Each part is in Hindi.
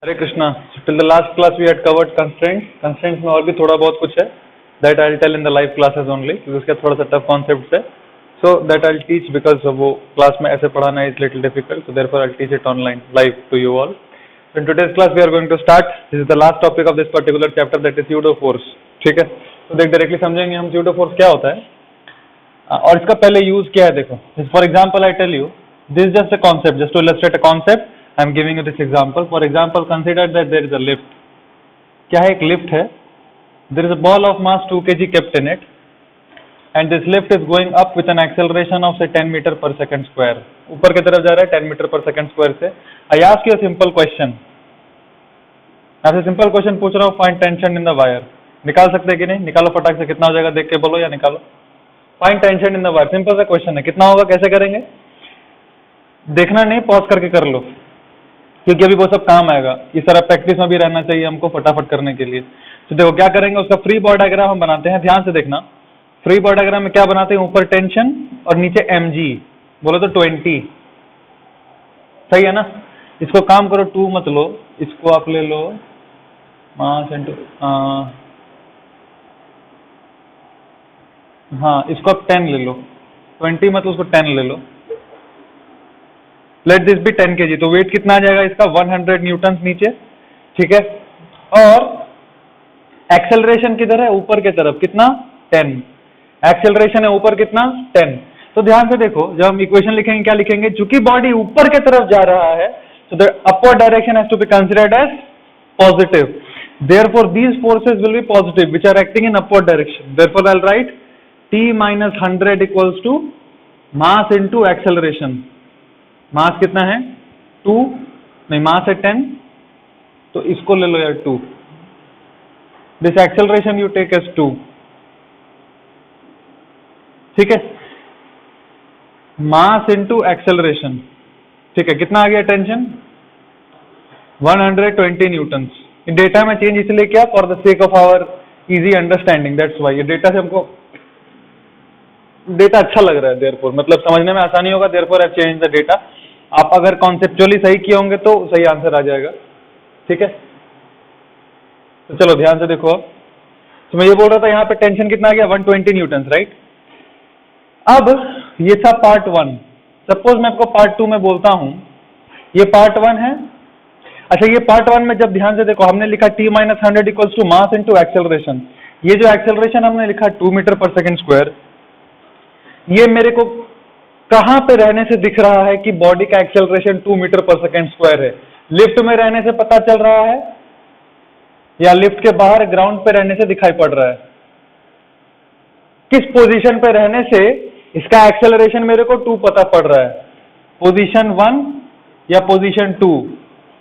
Hare Krishna. Till the last class we had covered constraints. Constraints में और भी थोड़ा बहुत कुछ है. That I'll tell in the live classes only. क्योंकि उसके थोड़ा सा tough concepts है. So that I'll teach because वो class में ऐसे पढ़ाना is little difficult. So therefore I'll teach it online live to you all. So in today's class we are going to start. This is the last topic of this particular chapter, that is pseudo force. ठीक है. तो देख डायरेक्टली समझेंगे हम pseudo force क्या होता है और इसका पहले यूज क्या है. देखो, for example I tell you this just a concept, just to illustrate a concept. I am giving you this example. For example, consider that there is a lift. क्या है? एक लिफ्ट है. There is a ball of mass 2 kg kept in it, and this lift is going up with an acceleration of say 10 meter per second square. ऊपर की तरफ जा रहा है 10 meter per second square से. I ask you a simple question. आपसे सिंपल क्वेश्चन पूछ रहा हूँ. Find tension in the wire. निकाल सकते हैं कि नहीं? निकालो फटाक से. कितना हो जाएगा देख के बोलो या निकालो. Find tension in the wire. Simple सा क्वेश्चन है. कितना होगा? कैसे करेंगे? देखना नहीं, पॉज करके कर लो, क्योंकि अभी वो सब काम आएगा. ये सारा प्रैक्टिस में भी रहना चाहिए हमको फटाफट करने के लिए. तो देखो क्या करेंगे, उसका फ्री बॉडी डायग्राम हम बनाते हैं. ध्यान से देखना. फ्री बॉडी डायग्राम में क्या बनाते हैं? ऊपर टेंशन और नीचे mg. बोलो तो 20. सही है ना? इसको काम करो, 2 मत लो, इसको आप ले लो मास इनटू, हाँ इसको आप 10 ले लो. 20 मत, उसको 10 ले लो. Let this be 10 kg. तो वेट कितना आ जाएगा इसका? 100 न्यूटन नीचे. ठीक है. और एक्सेलरेशन किधर है? ऊपर की तरफ. कितना? 10. एक्सेलरेशन है ऊपर कितना? 10. तो ध्यान से देखो, जब हम इक्वेशन लिखेंगे क्या लिखेंगे? चूंकि बॉडी ऊपर की तरफ जा रहा है, so the upward direction has to be considered as positive. Therefore these forces will be positive which are acting in upward direction. Therefore I'll write T minus 100 equals to mass into acceleration. मास कितना है? 2. नहीं, मास है 10, तो इसको ले लो यार 2. This acceleration you take as 2. ठीक है. Mass into acceleration. ठीक है. कितना आ गया टेंशन? 120 न्यूटन. डेटा में चेंज इसलिए किया for the sake of our easy understanding. That's why. ये डेटा से हमको डेटा अच्छा लग रहा है, देयरफॉर मतलब समझने में आसानी होगा. Therefore I change the data. आप अगर कॉन्सेप्चुअली सही किए होंगे तो सही आंसर आ जाएगा. ठीक है. तो चलो ध्यान से देखो. तो मैं ये बोल रहा था यहाँ पे टेंशन कितना आ गया? 120 न्यूटन, राइट. अब ये था पार्ट 1. सपोज मैं आपको पार्ट 2 में बोलता हूं, ये पार्ट 1 है. अच्छा, ये पार्ट 1 में जब ध्यान से देखो, हमने लिखा T minus 100 equals to mass into acceleration. ये जो एक्सेलरेशन हमने लिखा 2 मीटर पर सेकेंड स्क्वायर, ये मेरे को कहां पे रहने से दिख रहा है कि बॉडी का acceleration 2 metre per second square है? लिफ्ट में रहने से पता चल रहा है या लिफ्ट के बाहर ग्राउंड पे रहने से दिखाई पड़ रहा है? किस पोजीशन पे रहने से इसका एक्सेलरेशन मेरे को 2 पता पड़ रहा है? पोजीशन 1 या पोजीशन 2?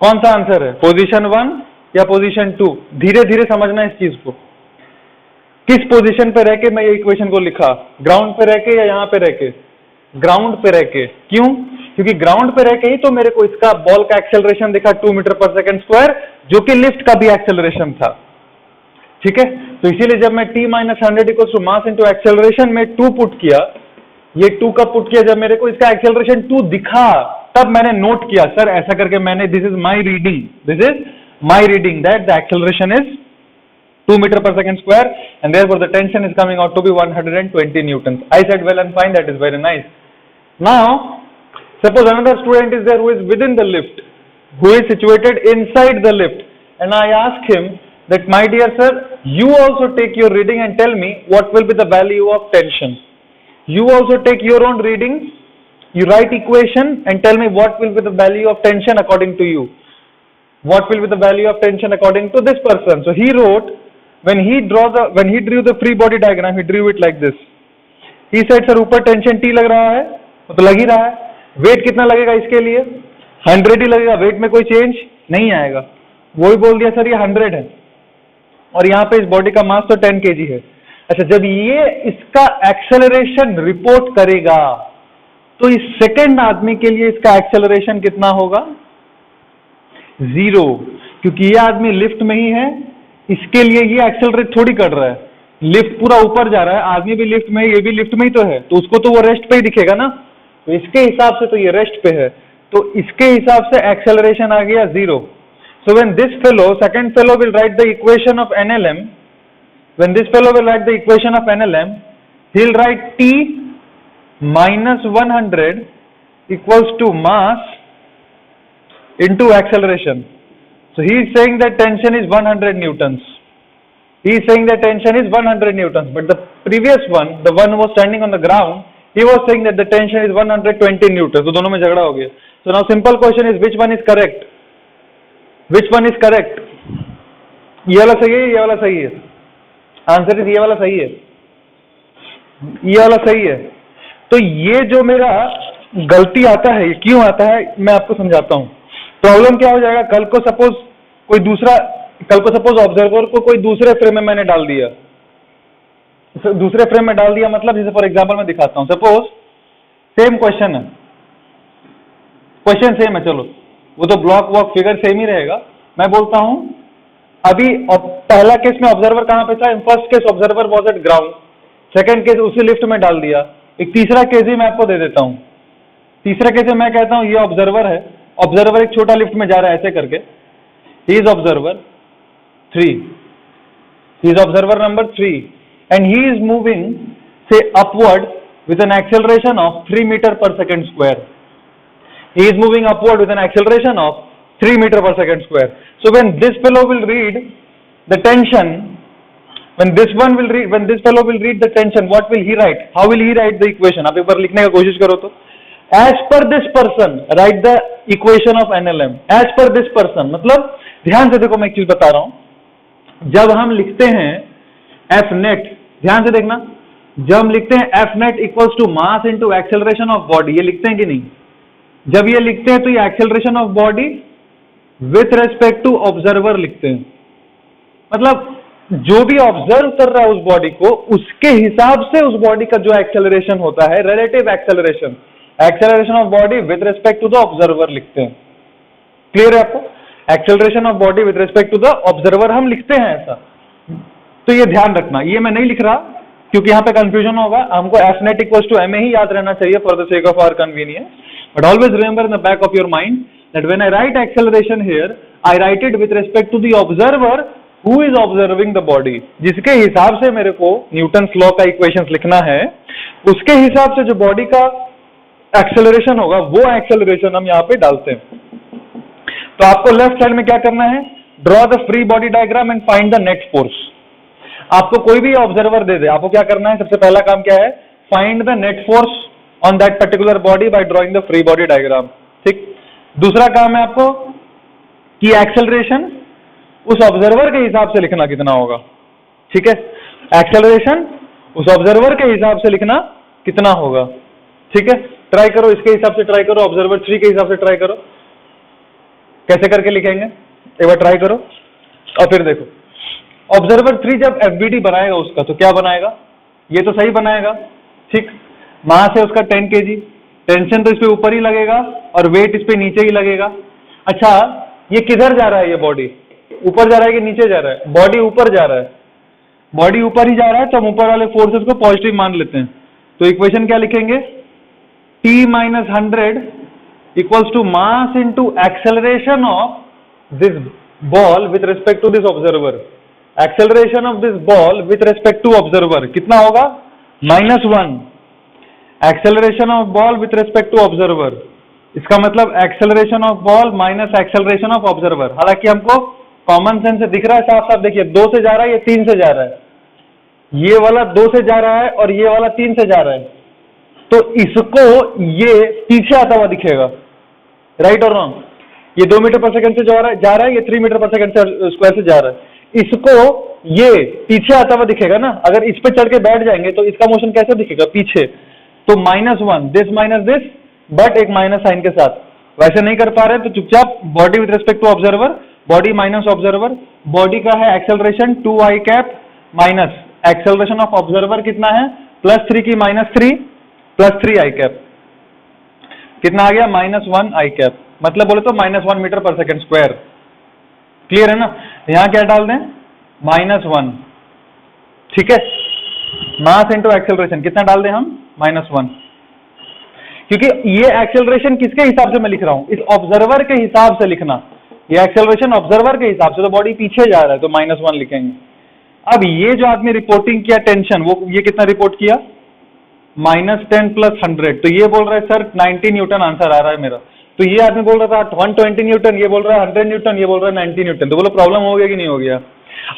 कौन सा आंसर है? पोजीशन 1 या पोजीशन 2? धीरे धीरे समझना इस चीज को. किस पोजीशन पे रह के मैं ये इक्वेशन को लिखा? ग्राउंड पे रह के या यहाँ पे रह के? ग्राउंड पे रह के. क्यों? क्योंकि ग्राउंड पे रह के ही तो मेरे को इसका बॉल का एक्सेलरेशन दिखा 2 मीटर पर सेकेंड स्क्वायर, जो कि लिफ्ट का भी एक्सेलरेशन था. ठीक है. तो इसीलिए जब मैं T minus 100 equals to mass into acceleration में 2 पुट किया, ये 2 कब पुट किया? जब मेरे को इसका एक्सेलरेशन 2 दिखा, तब मैंने नोट किया, सर ऐसा करके मैंने, this is my reading that the acceleration is 2 meter per second square and therefore the tension is coming out to be 120 newtons. I said well and fine, that is very nice. Now suppose another student is there who is within the lift, who is situated inside the lift, and I ask him that, my dear sir, you also take your reading and tell me what will be the value of tension. You also take your own reading, you write equation and tell me what will be the value of tension according to you. What will be the value of tension according to this person? So he wrote, when he drew the free body diagram, he drew it like this. He said, sir ऊपर टेंशन T लग रहा है, तो लग ही रहा है. वेट कितना लगेगा इसके लिए? 100 ही लगेगा. वेट में कोई चेंज नहीं आएगा. वो ही बोल दिया सर ये 100 है, और यहाँ पे इस बॉडी का मास तो 10 kg है. अच्छा, जब ये इसका एक्सेलरेशन रिपोर्ट करेगा, तो इस सेकेंड आदमी के लिए इसका एक्सेलरेशन कितना होगा? 0. क्योंकि ये आदमी लिफ्ट में ही है, इसके लिए ये एक्सेलरेट थोड़ी कर रहा है. लिफ्ट पूरा ऊपर जा रहा है, आदमी भी लिफ्ट में, ये भी लिफ्ट में ही तो है, तो उसको तो वो रेस्ट पे ही दिखेगा ना. तो इसके हिसाब से तो ये रेस्ट पे है, तो इसके हिसाब से एक्सेलरेशन आ गया 0. So when this fellow, second fellow will write the equation of NLM, when this fellow will write the equation of NLM, he'll write T minus 100 equals to mass into acceleration. So he is saying that tension is 100 newtons. He is saying that tension is 100 newtons. But the previous one, the one who was standing on the ground, he was saying that the tension is 120 newtons. So दोनों में झगड़ा हो गया. So now simple question is which one is correct? Which one is correct? ये वाला सही है, ये वाला सही है. आंसर इज ये वाला सही है, ये वाला सही है. तो ये जो मेरा गलती आता है, क्यों आता है मैं आपको समझाता हूं. प्रॉब्लम क्या हो जाएगा, कल को सपोज ऑब्जर्वर को कोई दूसरे फ्रेम में मैंने डाल दिया. दूसरे फ्रेम में डाल दिया मतलब जैसे फॉर एग्जांपल मैं दिखाता हूं. सपोज सेम क्वेश्चन है, क्वेश्चन सेम है, चलो वो तो ब्लॉक वॉक फिगर सेम ही रहेगा. मैं बोलता हूं अभी पहला केस में ऑब्जर्वर कहां पे था, first case observer was at ground, second case उसी लिफ्ट में डाल दिया. एक तीसरा केस ही मैं आपको दे देता हूं. तीसरा केस में मैं कहता हूं ये ऑब्जर्वर है, ऑब्जर्वर एक छोटा लिफ्ट में जा रहा है ऐसे करके. He is observer 3, he is observer number 3 and he is moving से upward with an acceleration of 3 meter per second square. He is moving upward with an acceleration of 3 meter per second square. So when this fellow will read the tension, when this fellow will read the tension, what will he write? How will he write the equation? आप एक बार लिखने का कोशिश करो तो. As per this person, write the equation of NLM. As per this person, मतलब ध्यान से देखो, मैं एक चीज बता रहा हूं. जब हम लिखते हैं F net, ध्यान से देखना, जब हम लिखते हैं F net equals to mass into acceleration of body, ये लिखते हैं कि नहीं? जब ये लिखते हैं तो ये acceleration of body with respect to observer लिखते हैं. मतलब जो भी ऑब्जर्व कर रहा है उस बॉडी को, उसके हिसाब से उस बॉडी का जो एक्सेलरेशन होता है, relative acceleration, acceleration of body with respect to the observer लिखते हैं. क्लियर है आपको? Acceleration of body with respect to the observer हम लिखते हैं ऐसा. तो ये ध्यान रखना, ये मैं नहीं लिख रहा क्योंकि यहाँ पे कंफ्यूजन होगा. हमको F net equals to ma ही याद रहना चाहिए for the sake of our convenience. But always remember in the back of your mind that when I write acceleration here, I write it with respect to the observer who is observing the body. जिसके हिसाब से मेरे को न्यूटन्स लॉ का इक्वेशंस लिखना है, उसके हिसाब से जो बॉडी का एक्सेलरेशन होगा वो एक्सेलरेशन हम यहाँ पे डालते हैं. तो आपको लेफ्ट साइड में क्या करना है, draw the free body diagram and find the net force. आपको कोई भी ऑब्जर्वर दे दे, आपको क्या करना है, सबसे पहला काम क्या है, find the net force on that particular body by drawing the free body diagram. ठीक. दूसरा काम है आपको कि एक्सेलरेशन उस ऑब्जर्वर के हिसाब से लिखना कितना होगा. ठीक है, एक्सेलरेशन उस ऑब्जर्वर के हिसाब से लिखना कितना होगा. ठीक है, ट्राई करो, इसके हिसाब से ट्राई करो, ऑब्जर्वर 3 के हिसाब से ट्राई करो. कैसे करके लिखेंगे एक बार ट्राई करो और फिर देखो. ऑब्जर्वर 3 जब FBD बनाएगा उसका तो क्या बनाएगा, ये तो सही बनाएगा. ठीक, मास है उसका 10 kg, टेंशन तो इस पे ऊपर ही लगेगा और वेट इस पे नीचे ही लगेगा. अच्छा, ये किधर जा रहा है, ये बॉडी ऊपर जा रहा है कि नीचे जा रहा है? बॉडी ऊपर जा रहा है. बॉडी ऊपर ही जा रहा है तो हम ऊपर वाले फोर्सेस को पॉजिटिव मान लेते हैं. तो इक्वेशन क्या लिखेंगे, T minus 100 equals to mass into acceleration of this ball with respect to this observer. Acceleration of this ball with respect to observer कितना होगा, -1. Acceleration of ball with respect to observer, इसका मतलब acceleration of ball minus acceleration of observer. हालांकि हमको कॉमन सेंस से दिख रहा है साफ साफ, देखिए 2 से जा रहा है, ये 3 से जा रहा है, ये वाला 2 से जा रहा है और ये वाला 3 से जा रहा है. तो इसको ये पीछे आता हुआ दिखेगा, राइट और रॉन्ग. ये 2 मीटर पर सेकंड से जा रहा है, ये 3 मीटर पर सेकंड स्क्वायर से जा रहा है. इसको ये पीछे आता हुआ दिखेगा ना. अगर इस पे चढ़ के बैठ जाएंगे तो इसका मोशन कैसे दिखेगा, पीछे. तो -1, दिस माइनस दिस, बट एक माइनस साइन के साथ. वैसे नहीं कर पा रहे तो चुपचाप body with respect to observer, body minus observer. Body का है acceleration 2i cap minus acceleration of observer कितना है, +3 की -3 +3i कैप. कितना आ गया, -1i कैप. मतलब बोले तो -1 metre per second square. Clear है ना. यहां क्या डाल दें, -1. ठीक है, मास इंटू एक्सेलरेशन कितना डाल दें हम, -1. क्योंकि ये एक्सेलरेशन किसके हिसाब से मैं लिख रहा हूं, इस ऑब्जर्वर के हिसाब से लिखना. ये एक्सेलरेशन ऑब्जर्वर के हिसाब से, तो बॉडी पीछे जा रहा है तो -1 लिखेंगे। अब ये जो आदमी रिपोर्टिंग किया टेंशन, वो ये कितना रिपोर्ट किया, -10 + 100, तो ये बोल रहा है सर 90 न्यूटन आंसर आ रहा है मेरा। तो ये आदमी बोल रहा था 120 न्यूटन, ये बोल रहा है 100 न्यूटन, ये बोल रहा है 90 न्यूटन, तो बोलो प्रॉब्लम हो गया कि नहीं हो गया।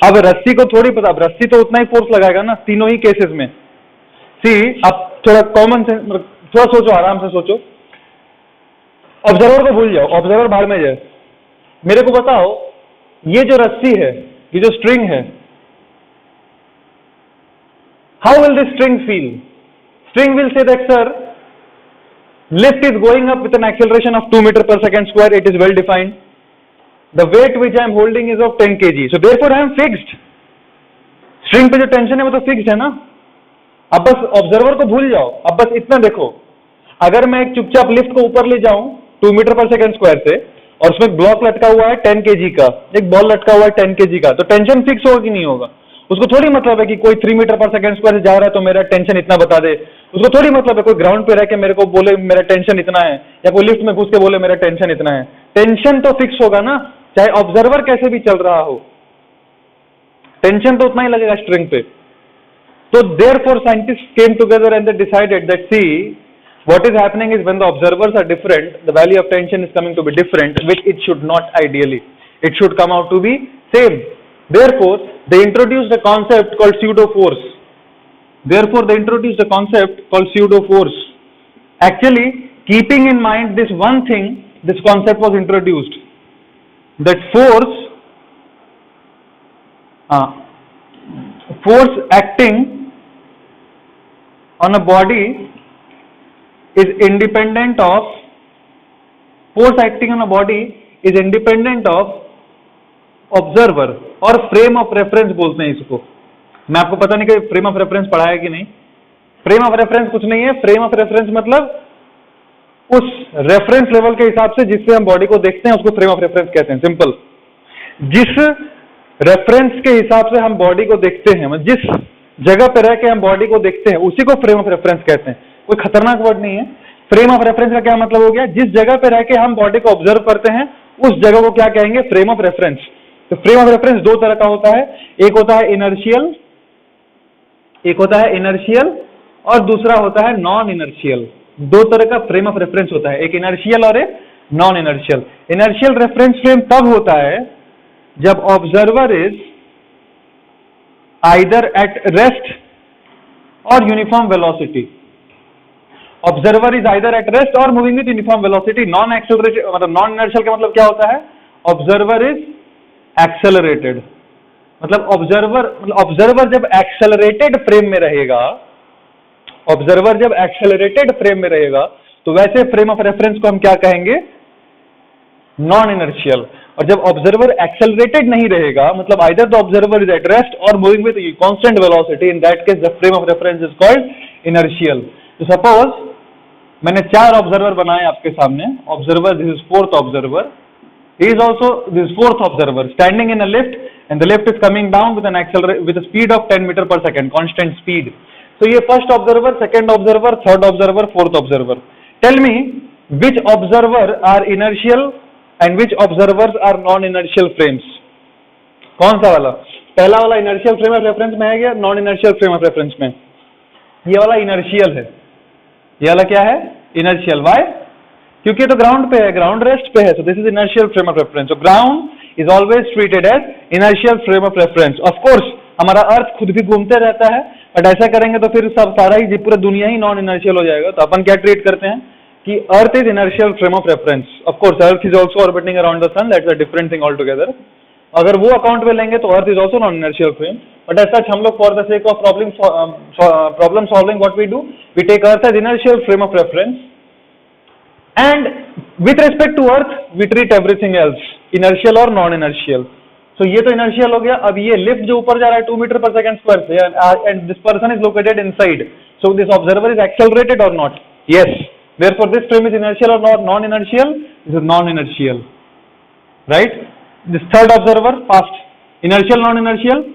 अब रस्सी को थोड़ी पता, अब रस्सी तो उतना ही फोर्स लगाएगा ना तीनों ही केसेस में। सी अब थोड़ा कॉमन सेंस, थोड़ा सोचो, आराम से सोचो, ऑब्जर्वर को भूल जाओ, ऑब्जर्वर बाहर में जाए, मेरे को बताओ ये जो रस्सी है, ये जो स्ट्रिंग है, how will this string feel? String will say that sir lift is going up with an acceleration of 2 meter per second square, it is well defined, the weight which I am holding is of 10 kg, so therefore I am fixed। String पे जो टेंशन है वो तो फिक्स्ड है ना। अब बस ऑब्जर्वर को भूल जाओ, अब बस इतना देखो, अगर मैं एक चुपचाप लिफ्ट को ऊपर ले जाऊं 2 मीटर पर सेकंड स्क्वायर से, और उसमें एक ब्लॉक लटका हुआ है 10 kg का, एक बॉल लटका हुआ है 10 kg का, तो टेंशन फिक्स होगा कि नहीं होगा? उसको थोड़ी मतलब है कि कोई 3 मीटर पर सेकंड स्क्वायर से जा रहा है तो मेरा टेंशन इतना बता दे, उसको थोड़ी मतलब है कोई ग्राउंड पे रह के मेरे को बोले मेरा टेंशन इतना है, या कोई लिफ्ट में घुस के बोले मेरा टेंशन इतना है। टेंशन तो फिक्स होगा ना, चाहे ऑब्जर्वर कैसे भी चल रहा हो, टेंशन तो उतना ही लगेगा स्ट्रिंग पे। तो therefore scientists came together and they decided that see what is happening is when the observers are different, the value of tension is coming to be different, which it should not ideally, it should come out to be same। Therefore they introduced a concept called pseudo force, therefore they introduced a concept called pseudo force, actually keeping in mind this one thing, this concept was introduced, that force acting on a body is independent of, force acting on a body is independent of observer, और फ्रेम ऑफ रेफरेंस बोलते हैं इसको। मैं आपको पता नहीं कि फ्रेम ऑफ रेफरेंस पढ़ा है कि नहीं। फ्रेम ऑफ रेफरेंस कुछ नहीं है, फ्रेम ऑफ रेफरेंस मतलब उस रेफरेंस लेवल के हिसाब से जिससे हम बॉडी को देखते हैं उसको फ्रेम ऑफ रेफरेंस कहते हैं। सिंपल, जिस रेफरेंस के हिसाब से हम बॉडी को देखते हैं, जिस जगह पे रह के हम बॉडी को देखते हैं उसी को फ्रेम ऑफ रेफरेंस कहते हैं। कोई खतरनाक वर्ड नहीं है। फ्रेम ऑफ रेफरेंस का क्या मतलब हो गया, जिस जगह पे रह के हम बॉडी को ऑब्जर्व करते हैं उस जगह को क्या कहेंगे, फ्रेम ऑफ रेफरेंस। तो फ्रेम ऑफ रेफरेंस दो तरह का होता है, एक होता है इनर्शियल, एक होता है इनर्शियल और दूसरा होता है नॉन इनर्शियल। दो तरह का फ्रेम ऑफ रेफरेंस होता है, एक इनर्शियल और एक non inertial. Inertial reference frame तब होता है जब observer is either at rest or uniform velocity. Observer is either at rest or moving with uniform velocity. Non accelerated मतलब नॉन इनर्शियल का मतलब क्या होता है, ऑब्जर्वर इज एक्सेलरेटेड। मतलब ऑब्जर्वर जब एक्सेलरेटेड फ्रेम में रहेगा, ऑब्जर्वर जब एक्सेलरेटेड फ्रेम में रहेगा तो वैसे फ्रेम ऑफ रेफरेंस को हम क्या कहेंगे, नॉन इनर्शियल। और जब ऑब्जर्वर एक्सेलरेटेड नहीं रहेगा, मतलब either the observer is at rest or moving with constant velocity, in that case the frame of reference is called inertial. तो सपोज मैंने 4 ऑब्जर्वर बनाए आपके सामने, observer this is 4th observer, he is also this 4th observer standing in a lift and the lift is coming down with an with a speed of 10 meter per second, constant speed. So ये first observer, second observer, third observer, 4th observer. Tell me which observer are inertial and which observers are non-inertial frames? कौन सा वाला? पहला वाला inertial frame of reference में है या non-inertial frame of reference में? ये वाला inertial है। ये वाला क्या है? Inertial. Why? क्योंकि तो ग्राउंड पे है, ग्राउंड रेस्ट पे है, so this is inertial frame of reference. So ground is always treated as inertial frame of reference. Of course हमारा अर्थ खुद भी घूमते रहता है, बट ऐसा करेंगे तो फिर सब सारा ही पूरा दुनिया ही नॉन इनर्शियल हो जाएगा। तो अपन क्या ट्रीट करते हैं कि earth is inertial frame of reference. Of course earth is also orbiting around the sun, that's a different thing all together. अगर वो अकाउंट में लेंगे तो earth is also non inertial frame, but as such हम लोग for the sake of problem solving what we do, we take earth as inertial frame of reference and with respect to earth we treat everything else inertial और non inertial. So ये तो inertial हो गया। अब ये लिफ्ट जो ऊपर जा रहा है 2 मीटर पर सेकंड स्क्वायर से and this person is located inside, so this observer is accelerated or not? Yes, therefore this frame is inertial or not non inertial? This is non inertial, right? This third observer passed, inertial non inertial,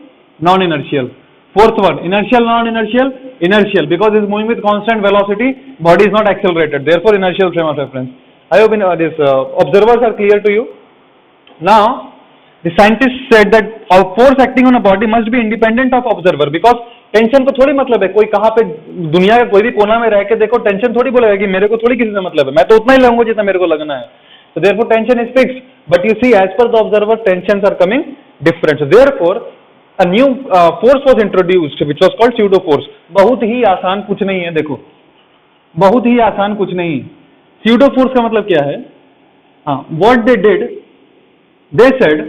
non inertial. 4th one, inertial non inertial, inertial, because it is moving with constant velocity, body is not accelerated, therefore inertial frame of reference. I hope these observers are clear to you. Now the scientists said that a force acting on a body must be independent of observer because tension को थोड़ी मतलब है कोई कहाँ पे दुनिया के कोई भी कोना में रह के देखो टेंशन थोड़ी बोलेगा कि मेरे को थोड़ी किसी से मतलब है, मैं तो उतना ही लगूंगा जितना मेरे को लगना है. So therefore tension is fixed, but you see as per the observer tensions are coming different. So therefore a new force was introduced which was called pseudo force. बहुत ही आसान कुछ नहीं है, देखो बहुत ही आसान कुछ नहीं. pseudo force का मतलब क्या है? हाँ, what they did, they said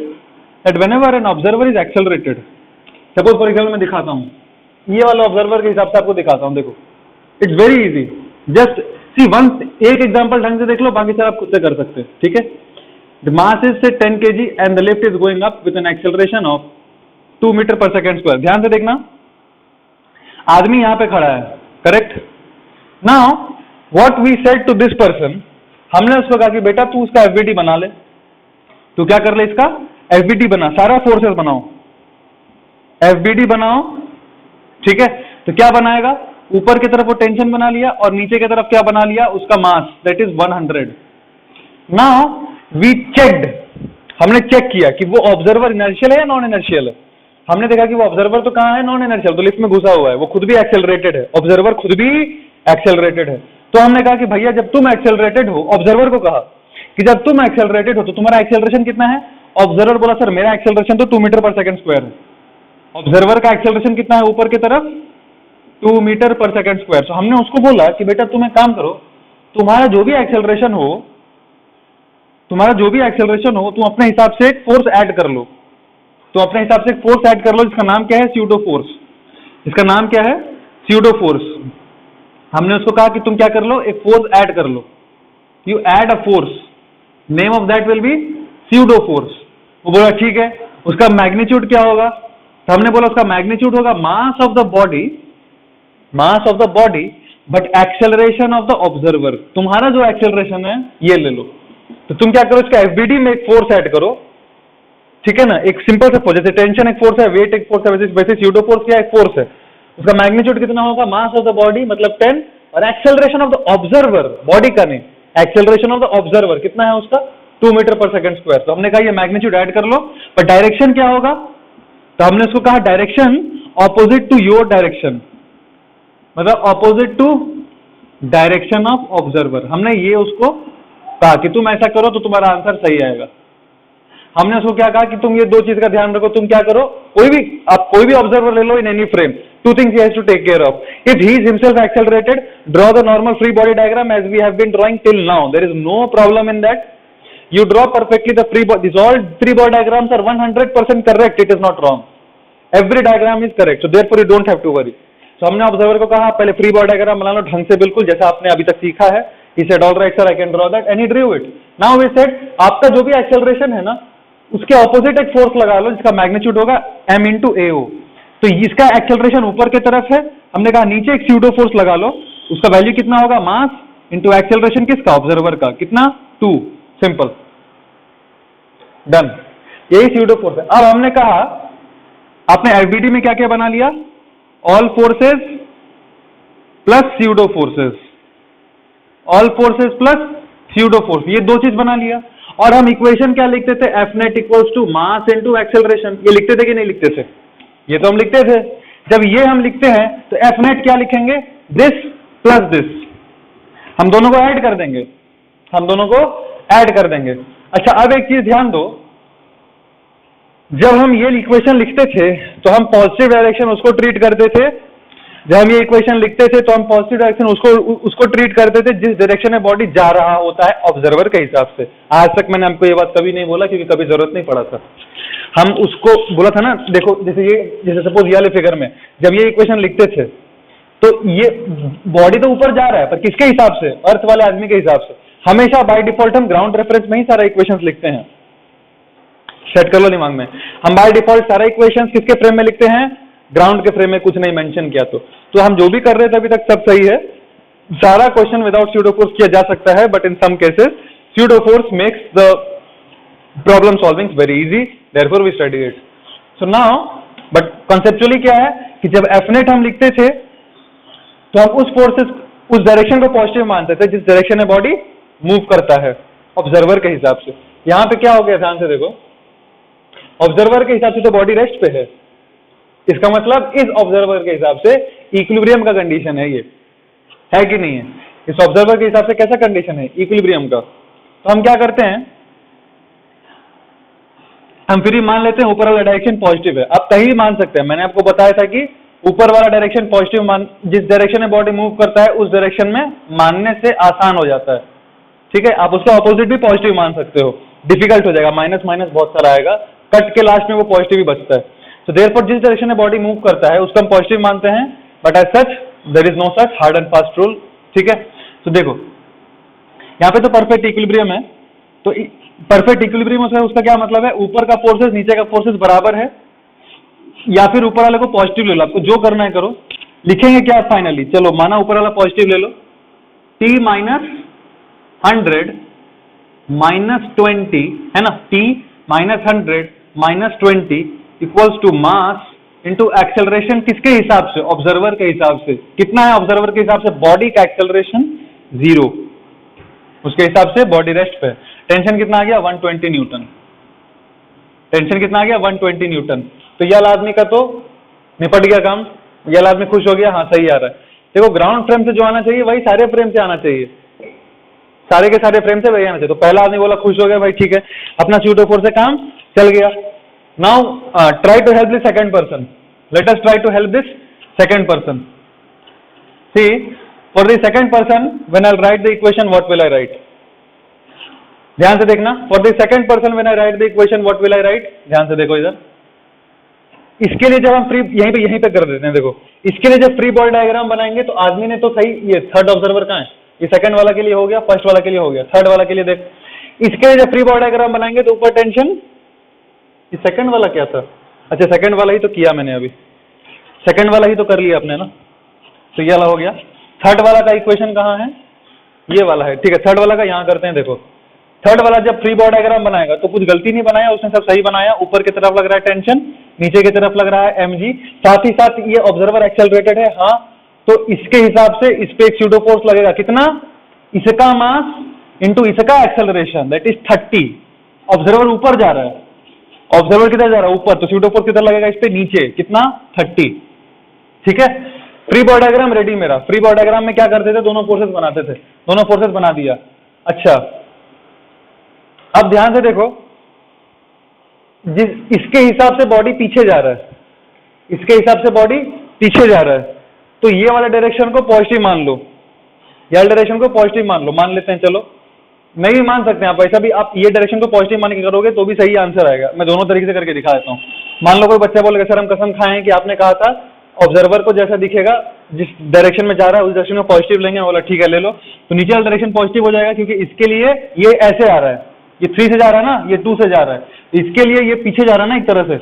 that whenever an observer is accelerated, suppose for example मैं दिखाता हूँ, ये वाला ऑब्जर्वर के हिसाब से आपको दिखाता हूँ, देखो it's very easy, just see one, एक एग्जांपल ढंग से देख लो, बाकी सब आप खुद से कर सकते हैं, ठीक है. द मास इज से 10 kg and the lift is going up with an acceleration of 2 metre per second square. ध्यान से देखना, आदमी यहां पे खड़ा है, correct. Now what we said to this person, हमने उसको कहा कि बेटा तू उसका एफबीटी बना ले, तू क्या कर ले, इसका एफबीटी बना, सारा फोर्सेस बनाओ, एफबीटी बनाओ, ठीक है. तो क्या बनाएगा, ऊपर की तरफ वो टेंशन बना लिया और नीचे की तरफ क्या बना लिया, उसका mass, that is 100. Now we checked, हमने चेक किया कि वो ऑब्जर्वर इनर्शियल है या नॉन इनर्शियल है. हमने देखा कि वो ऑब्जर्वर तो कहाँ है, नॉन इनर्शियल, तो लिफ्ट में घुसा हुआ है, वो खुद भी एक्सेलरेटेड है, ऑब्जर्वर खुद भी एक्सेलरेटेड है. तो हमने कहा कि भैया जब तुम एक्सेलरेटेड हो, ऑब्जर्वर को कहा कि जब तुम एक्सेलरेटेड हो तो तुम्हारा एक्सेलरेशन कितना है. ऑब्जर्वर बोला सर मेरा एक्सेलरेशन तो 2 मीटर पर सेकंड स्क्वायर है. ऑब्जर्वर का एक्सेलरेशन कितना है ऊपर की तरफ, 2 मीटर पर सेकंड स्क्वायर. तो हमने उसको बोला कि बेटा तुम एक काम करो, तुम्हारा जो भी एक्सेलरेशन हो, तुम्हारा जो भी एक्सेलरेशन हो, तुम अपने हिसाब से एक फोर्स ऐड कर लो. तो अपने हिसाब से एक फोर्स ऐड कर लो जिसका नाम क्या है, स्यूडो फोर्स. इसका नाम क्या है, स्यूडो फोर्स. हमने उसको कहा कि तुम क्या कर लो, एक फोर्स ऐड कर लो. You add a force, name of that will be pseudo force. वो बोला ठीक है, उसका मैग्नीट्यूड क्या होगा. तो हमने बोला उसका मैग्नीट्यूड होगा मास of the body, mass of the body but acceleration of the observer. तुम्हारा जो एक्सेलरेशन है ये ले लो. तो तुम क्या करो, इसका एफबीडी में एक फोर्स ऐड करो, ठीक है ना. एक सिंपल सा फोर्स, जैसे टेंशन एक फोर्स है, वेट एक फोर्स है, वैसे स्यूडो फोर्स क्या एक फोर्स है. उसका मैग्नीट्यूड कितना होगा, मास ऑफ द बॉडी मतलब 10, और acceleration of the observer, body का नहीं, एक्सेलरेशन ऑफ द ऑब्जर्वर कितना है उसका, 2 मीटर पर सेकंड स्क्वायर. तो हमने कहा ये मैग्नीट्यूड ऐड कर लो, पर डायरेक्शन क्या होगा. तो हमने उसको कहा direction opposite to your direction, मतलब opposite to direction of observer. हमने ये उसको कहा कि तुम ऐसा करो तो तुम्हारा आंसर सही आएगा. हमने उसको क्या कहा कि तुम ये दो चीज का ध्यान रखो, तुम क्या करो, कोई भी आप कोई भी ऑब्जर्वर ले लो in any frame, 2 things he has to take care of. If he is himself accelerated, draw the normal free body diagram as we have been drawing till now. There is no problem in that. You draw perfectly the free body. These all 3 body diagrams are 100% correct. It is not wrong. Every diagram is correct. So therefore you don't have to worry. So हमने ऑब्जर्वर को कहा पहले फ्री बॉडी डायग्राम बना लो ढंग से, बिल्कुल जैसा आपने अभी तक सीखा है. He said all right sir, I can draw that, and he drew it. Now we said आपका जो भी एक्सेलरेशन है ना, उसके ऑपोजिट एक फोर्स लगा लो जिसका मैग्नीट्यूड होगा m into AO. तो इसका एक्सेलरेशन ऊपर की तरफ है, हमने कहा नीचे एक स्यूडो फोर्स लगा लो, उसका वैल्यू कितना होगा, मास इंटू एक्सेलरेशन किसका, ऑब्जर्वर का, कितना 2. Simple, done. यही स्यूडो फोर्स है. अब हमने कहा आपने एफबीडी में क्या क्या बना लिया, all forces plus pseudo forces, all forces plus pseudo force, ये 2 चीज बना लिया. और हम इक्वेशन क्या लिखते थे, F net equals to mass into acceleration. ये लिखते थे कि नहीं लिखते थे, ये तो हम लिखते थे. जब ये हम लिखते हैं तो एफ नेट क्या लिखेंगे, दिस प्लस दिस, हम दोनों को ऐड कर देंगे, हम दोनों को ऐड कर देंगे. अच्छा अब एक चीज ध्यान दो, जब हम ये इक्वेशन लिखते थे तो हम पॉजिटिव डायरेक्शन उसको ट्रीट करते थे. जब हम ये इक्वेशन लिखते थे तो हम पॉजिटिव डायरेक्शन उसको ट्रीट करते थे जिस डायरेक्शन में बॉडी जा रहा होता है ऑब्जर्वर के हिसाब से. आज तक मैंने आपको ये बात कभी नहीं बोला क्योंकि कभी जरूरत नहीं पड़ा था. हम उसको बोला था ना, देखो जैसे सपोज ये वाले फिगर में जब ये इक्वेशन लिखते थे तो ये बॉडी तो ऊपर जा रहा है पर किसके हिसाब से, अर्थ वाले आदमी के हिसाब से. हमेशा बाय डिफॉल्ट हम ग्राउंड रेफरेंस में ही सारा इक्वेशंस लिखते हैं. सेट कर लो दिमाग में, हम बाय डिफॉल्ट सारा इक्वेशंस किसके फ्रेम में लिखते हैं, ग्राउंड के फ्रेम में, कुछ नहीं मेंशन किया. तो हम जो भी कर रहे थे अभी तक सब सही है. सारा क्वेश्चन विदाउट स्यूडो फोर्स किया जा सकता है, but in some cases pseudo force makes the problem solving very easy, therefore we study it. So now but conceptually क्या है कि जब एफ नेट हम लिखते थे तो हम उस फोर्सेस, उस डायरेक्शन को पॉजिटिव मानते थे जिस डायरेक्शन में बॉडी मूव करता है ऑब्जर्वर के हिसाब से. यहां पे क्या हो गया, ध्यान से देखो, ऑब्जर्वर के हिसाब से तो बॉडी रेस्ट पे है, इसका मतलब इस ऑब्जर्वर के हिसाब से इक्विलिब्रियम का कंडीशन है ये, है कि नहीं है? इस ऑब्जर्वर के हिसाब से कैसा कंडीशन है? इक्विलिब्रियम का। तो हम क्या करते हैं, हम फिर ही मान लेते हैं ऊपर वाला डायरेक्शन पॉजिटिव है। आप कहीं मान सकते हैं, मैंने आपको बताया था कि ऊपर वाला डायरेक्शन पॉजिटिव मान, जिस डायरेक्शन में बॉडी मूव करता है उस डायरेक्शन में मानने से आसान हो जाता है, ठीक है? आप उसका ऑपोजिट भी पॉजिटिव मान सकते हो, डिफिकल्ट हो जाएगा, माइनस माइनस बहुत सारा आएगा, कट के लास्ट में वो पॉजिटिव ही बचता है। तो देयरफॉर जिस डायरेक्शन में बॉडी मूव करता है उसको हम पॉजिटिव मानते हैं, but as such there is no such hard and fast rule, ठीक है? तो देखो यहाँ पे तो परफेक्ट इक्विलिब्रियम है, तो परफेक्ट इक्विलिब्रियम है उसका क्या मतलब है? ऊपर का फोर्सेस नीचे का फोर्सेस बराबर है, या फिर ऊपर वाले को पॉजिटिव ले लो, आपको जो करना है करो। लिखेंगे क्या फाइनली? चलो माना ऊपर वाला पॉजिटिव ले लो, t माइनस 100 माइनस 20 है ना, t minus 100 minus 20 equals to mass into acceleration. किसके हिसाब से? ऑब्जर्वर के हिसाब से। कितना है ऑब्जर्वर के हिसाब से? बॉडी का एक्सेलरेशन 0, उसके हिसाब से बॉडी रेस्ट पे। टेंशन कितना आ गया? 120 न्यूटन। टेंशन कितना आ गया? 120 न्यूटन। तो यह आदमी का तो निपट गया काम, यह आदमी खुश हो गया, हाँ सही आ रहा है। देखो ग्राउंड फ्रेम से जो आना चाहिए वही सारे फ्रेम से आना चाहिए, सारे के सारे फ्रेम से वही आना चाहिए। तो पहला आदमी बोला, खुश हो गया भाई, ठीक है, अपना स्यूडो फोर्स से काम चल गया। Now try to help this second person, let us try to help this second person. See for the second person when I write the equation what will I write? ध्यान से देखना, for the second person when I write the equation what will I write? ध्यान से देखो इधर, इसके लिए जब हम फ्री यहीं पे कर देते हैं, देखो इसके लिए जब फ्री बॉडी डायग्राम बनाएंगे तो आदमी ने तो सही, ये थर्ड ऑब्जर्वर कहाँ है? ये सेकंड वाला के लिए हो गया, फर्स्ट वाला के लिए हो गया, थर्ड वाला के लिए देख। इसके लिए जब फ्री बॉडी डायग्राम बनाएंगे तो ऊपर टेंशन, ये सेकंड वाला क्या था? अच्छा सेकंड वाला ही तो किया मैंने अभी, सेकंड वाला ही तो कर लिया आपने ना, तो ये वाला हो गया। थर्ड वाला का इक्वेशन कहाँ है? ये वाला है, ठीक है। थर्ड वाला का यहाँ करते हैं, देखो थर्ड वाला जब फ्री बॉडी डायग्राम बनाएगा तो कुछ गलती नहीं बनाया उसने, सब सही बनाया। ऊपर की तरफ लग रहा है टेंशन, नीचे की तरफ लग रहा है mg, साथ ही साथ ये ऑब्जर्वर एक्सेलरेटेड है, हाँ, तो इसके हिसाब से इस पे एक स्यूडो फोर्स लगेगा, कितना? इसका मास इंटू इसका एक्सेलरेशन, दैट इज 30। ऑब्जर्वर ऊपर जा रहा है, ऑब्जर्वर किधर जा रहा है? ऊपर, तो स्यूडो फोर्स किधर लगेगा? इस पे नीचे, कितना? 30, ठीक है। फ्री बॉडी डायग्राम रेडी मेरा। फ्री बॉडी डायग्राम में क्या करते थे? दोनों फोर्सेस बनाते थे, दोनों फोर्सेस बना दिया। अच्छा अब ध्यान से देखो, जिस इसके हिसाब से बॉडी पीछे जा रहा है, इसके हिसाब से बॉडी पीछे जा रहा है, तो ये वाला डायरेक्शन को पॉजिटिव मान लो, ये वाला डायरेक्शन को पॉजिटिव मान लो, मान लेते हैं, चलो नहीं भी मान सकते हैं आप, ऐसा भी आप ये डायरेक्शन को पॉजिटिव मान के करोगे तो भी सही आंसर आएगा। मैं दोनों तरीके से करके दिखा देता हूँ। मान लो कोई बच्चा बोलेगा सर हम कसम खाएं कि आपने कहा था ऑब्जर्वर को जैसा दिखेगा जिस डायरेक्शन में जा रहा है उस डायरेक्शन में पॉजिटिव लेंगे, बोला ठीक है ले लो, तो नीचे वाला डायरेक्शन पॉजिटिव हो जाएगा क्योंकि इसके लिए ये ऐसे आ रहा है, ये 3 से जा रहा है ना, ये 2 से जा रहा है, इसके लिए ये पीछे जा रहा है ना एक तरह से,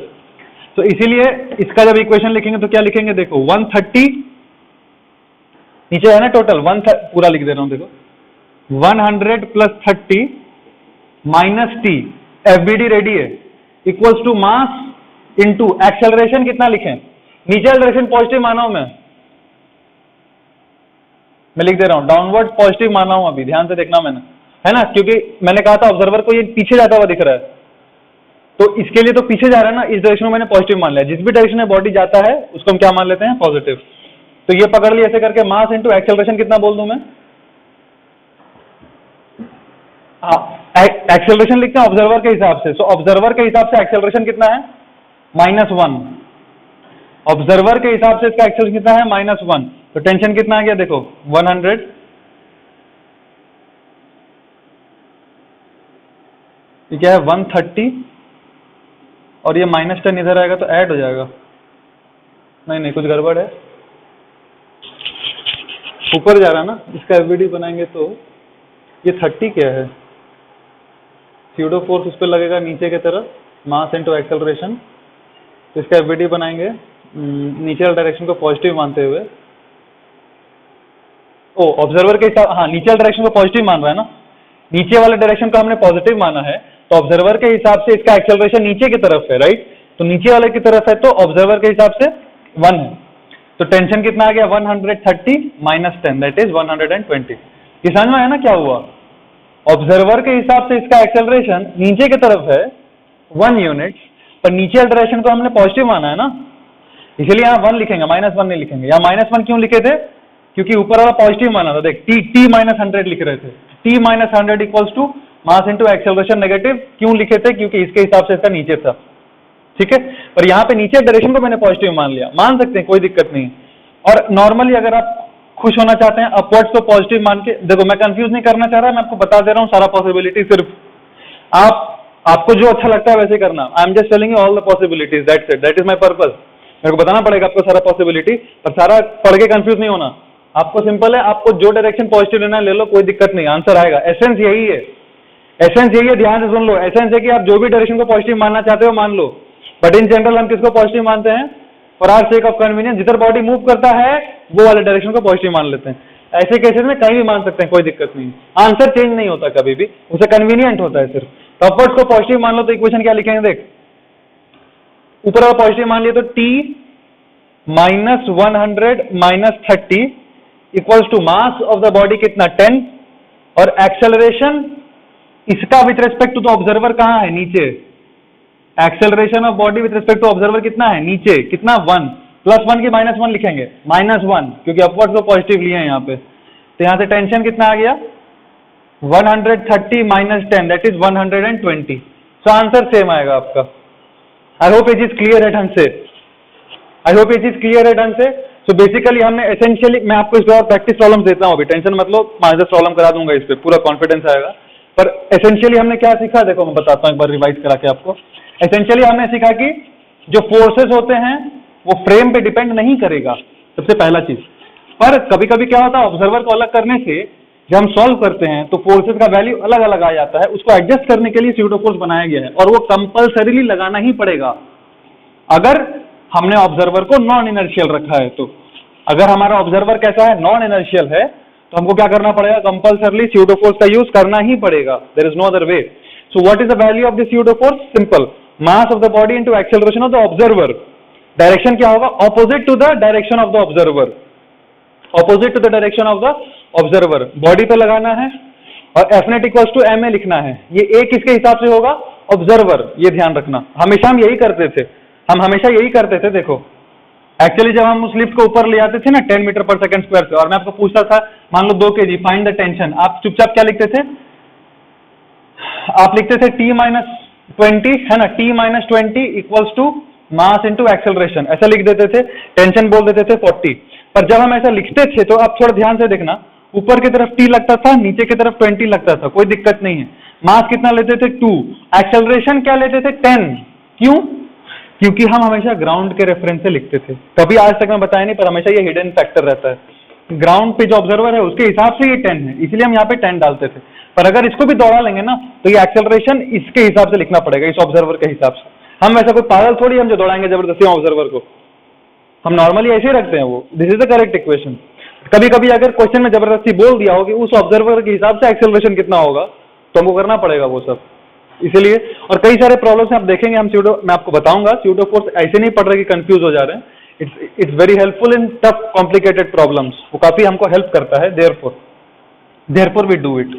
तो इसीलिए इसका जब इक्वेशन लिखेंगे तो क्या लिखेंगे? देखो 130 नीचे है ना टोटल, पूरा लिख दे रहा हूं, देखो 100 plus 30 minus T, FBD ready है, equals to mass into acceleration कितना लिखें? नीचे डायरेक्शन पॉजिटिव माना हूं मैं लिख दे रहा हूं, डाउनवर्ड पॉजिटिव माना हूं अभी, ध्यान से देखना मैंने, है ना, क्योंकि मैंने कहा था ऑब्जर्वर को ये पीछे जाता हुआ दिख रहा है, तो इसके लिए तो पीछे जा रहा है ना, इस डायरेक्शन में मैंने पॉजिटिव मान लिया। जिस भी डायरेक्शन में बॉडी जाता है उसको हम क्या मान लेते हैं? पॉजिटिव। तो ये पकड़ लिया ऐसे करके, मास इंटू एक्सेलरेशन कितना बोल दूं मैं? एक्सेलरेशन लिखते हैं ऑब्जर्वर के हिसाब से, सो ऑब्जर्वर के हिसाब से एक्सेलरेशन कितना है? -1। ऑब्जर्वर के हिसाब से इसका एक्सेलरेशन कितना है? -1। तो टेंशन कितना आ गया? देखो 100, ये क्या है? 130, और ये -10 इधर आएगा तो ऐड हो जाएगा, नहीं कुछ गड़बड़ है, ऊपर जा रहा ना, इसका एफबीडी बनाएंगे तो ये 30 क्या है? स्यूडो फोर्स उस पर लगेगा नीचे की तरफ, मास इंटू एक्सेलरेशन, तो इसका एफबीडी बनाएंगे नीचे वाले डायरेक्शन को पॉजिटिव मानते हुए। ओ ऑब्जर्वर के हिसाब, हाँ नीचे वाले डायरेक्शन को पॉजिटिव मान रहा है ना, नीचे वाले डायरेक्शन को हमने पॉजिटिव माना है, तो ऑब्जर्वर के हिसाब से इसका एक्सेलरेशन नीचे की तरफ है, राइट, तो नीचे वाले की तरफ है, तो ऑब्जर्वर के हिसाब से 1 है, तो टेंशन कितना आ गया? 130 माइनस 10, दैट इज 120। ये समझ में आया ना क्या हुआ? ऑब्जर्वर के हिसाब से इसका एक्सेलरेशन नीचे की तरफ है 1 यूनिट, पर नीचे डायरेक्शन को हमने पॉजिटिव माना है ना, इसलिए यहाँ 1 लिखेंगे, -1 नहीं लिखेंगे। यहाँ -1 क्यों लिखे थे? क्योंकि ऊपर वाला पॉजिटिव माना था। देख t -100 लिख रहे थे, t -100 equals to mass into acceleration negative. क्यों लिखे थे? क्योंकि इसके हिसाब से इसका नीचे था, ठीक है। पर यहाँ पे नीचे डायरेक्शन को मैंने पॉजिटिव मान लिया, मान सकते हैं, कोई दिक्कत नहीं। और नॉर्मली अगर आप खुश होना चाहते हैं अपवर्ड्स को पॉजिटिव मान के, देखो मैं कंफ्यूज नहीं करना चाह रहा, मैं आपको बता दे रहा हूँ सारा पॉसिबिलिटी। सिर्फ आपको जो अच्छा लगता है वैसे करना। I am just telling you all the possibilities, that's it, that is my purpose. मेरे को बताना पड़ेगा आपको सारा पॉसिबिलिटी, पर सारा पढ़ के कंफ्यूज नहीं होना। आपको सिंपल है, आपको जो डायरेक्शन पॉजिटिव लेना ले लो, कोई दिक्कत नहीं, आंसर आएगा। एसेंस यही है, एसेंस यही है, ध्यान से सुन लो। एसेंस है कि आप जो भी डायरेक्शन को पॉजिटिव मानना चाहते हो मान लो, बट इन जनरल हम किसको पॉजिटिव मानते हैं? For our sake of convenience, जिधर बॉडी मूव करता है वो वाले डायरेक्शन को पॉजिटिव मान लेते हैं। ऐसे केसेस में कहीं भी मान सकते हैं, कोई दिक्कत नहीं। आंसर चेंज नहीं होता कभी भी, उसे कन्वीनियंट होता है सिर्फ। तो अपवर्ड्स को पॉजिटिव मान लो तो इक्वेशन क्या लिखेंगे? देख, ऊपर वाला पॉजिटिव मान लिया तो t -100 -30 equals to mass of the body कितना 10, और एक्सेलरेशन इसका with respect to the observer कहां है? नीचे। Acceleration of body with respect to observer कितना है? नीचे। कितना? 1 +1 की -1 लिखेंगे, -1, क्योंकि अपवर्ड को पॉजिटिव लिए हैं यहाँ पे। तो यहाँ से टेंशन कितना आ गया? 130 - 10 that is 120। So answer same आएगा आपका। आई होप ये चीज क्लियर है ढंग से, आई होप ये चीज क्लियर है ढंग से। सो बेसिकली हमने एसेंशियली, मैं आपको इस बार प्रैक्टिस प्रॉब्लम देता हूँ, अभी टेंशन मत लो, माइनस प्रॉब्लम करा दूंगा, इस पे पूरा कॉन्फिडेंस आएगा। पर एसेंशियली हमने क्या सीखा, देखो मैं बताता हूँ एक बार रिवाइज करा के आपको। एसेंशियली हमने सीखा कि जो फोर्सेस होते हैं वो फ्रेम पे डिपेंड नहीं करेगा, सबसे पहला चीज। पर कभी कभी क्या होता है, ऑब्जर्वर को अलग करने से जब हम सॉल्व करते हैं तो फोर्सेस का वैल्यू अलग अलग आ जाता है। उसको एडजस्ट करने के लिए स्यूडो फोर्स बनाया गया है, और वो कंपल्सरीली लगाना ही पड़ेगा अगर हमने ऑब्जर्वर को नॉन इनर्शियल रखा है। तो अगर हमारा ऑब्जर्वर कैसा है? नॉन इनर्शियल है, तो हमको क्या करना पड़ेगा? कंपल्सरली स्यूडो फोर्स का यूज करना ही पड़ेगा, there is no other way. So what is the value of the pseudo force? Simple, mass of the body into acceleration of the observer. Direction क्या होगा? Opposite to the direction of the observer, opposite to the direction of the observer. Body पे लगाना है और F net equals to M A लिखना है। ये ए किसके हिसाब से होगा? ऑब्जर्वर, ये ध्यान रखना। हमेशा हम यही करते थे, हम हमेशा यही करते थे। देखो एक्चुअली जब हम उस लिफ्ट को ऊपर ले आते थे ना 10 मीटर पर सेकंड स्क्वायर से, और मैं आपको पूछता था मान लो 2 kg, फाइंड द टेंशन, आप चुपचाप क्या लिखते थे? आप लिखते थे t -20, है ना, t -20 equals to mass into acceleration, ऐसा लिख देते थे। टेंशन बोल देते थे 40। पर जब हम ऐसा लिखते थे तो आप थोड़ा ध्यान से देखना, ऊपर की तरफ t लगता था, नीचे की तरफ 20 लगता था, कोई दिक्कत नहीं है। मास कितना लेते थे? 2। एक्सेलरेशन क्या लेते थे? 10। क्यों? क्योंकि हम हमेशा ग्राउंड के रेफरेंस से लिखते थे। कभी आज तक मैं बताया नहीं, पर हमेशा ये हिडन फैक्टर रहता है। ग्राउंड पे जो ऑब्जर्वर है उसके हिसाब से ये 10 है, इसलिए हम यहाँ पे 10 डालते थे। पर अगर इसको भी दौड़ा लेंगे ना तो ये एक्सेलरेशन इसके हिसाब से लिखना पड़ेगा, इस ऑब्जर्वर के हिसाब से। हम ऐसा कोई पागल थोड़ी हम जो दौड़ाएंगे जबरदस्ती ऑब्जर्वर को, हम नॉर्मली ऐसे ही रखते हैं वो। This is the correct equation. कभी कभी अगर क्वेश्चन में जबरदस्ती बोल दिया हो कि उस ऑब्जर्वर के हिसाब से एक्सेलरेशन कितना होगा, तो हमको करना पड़ेगा वो सब, इसीलिए। और कई सारे प्रॉब्लम्स आप देखेंगे, हम स्यूडो, मैं आपको बताऊंगा, स्यूडो फोर्स ऐसे नहीं पढ़ रहे कि कंफ्यूज हो जा रहे हैं। It's very helpful in tough complicated problems, वो काफी हमको हेल्प करता है। देयरफॉर वी डू इट,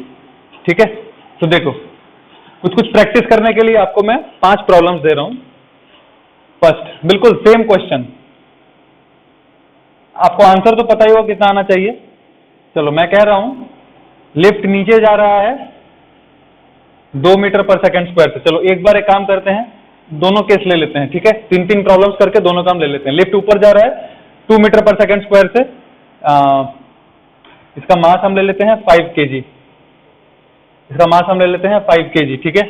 ठीक है। तो देखो कुछ प्रैक्टिस करने के लिए आपको मैं 5 प्रॉब्लम्स दे रहा हूं। फर्स्ट, बिल्कुल सेम क्वेश्चन, आपको आंसर तो पता ही होगा कितना आना चाहिए। चलो मैं कह रहा हूं लिफ्ट नीचे जा रहा है 2 मीटर पर सेकंड स्क्वायर से। चलो एक बार एक काम करते हैं, दोनों केस ले लेते हैं, ठीक है। 3 प्रॉब्लम्स करके दोनों काम ले लेते हैं। लिफ्ट ऊपर जा रहा है 2 मीटर पर सेकंड स्क्वायर से, इसका मास हम ले लेते हैं 5 kg, इसका मास हम ले लेते हैं 5 kg, ठीक है।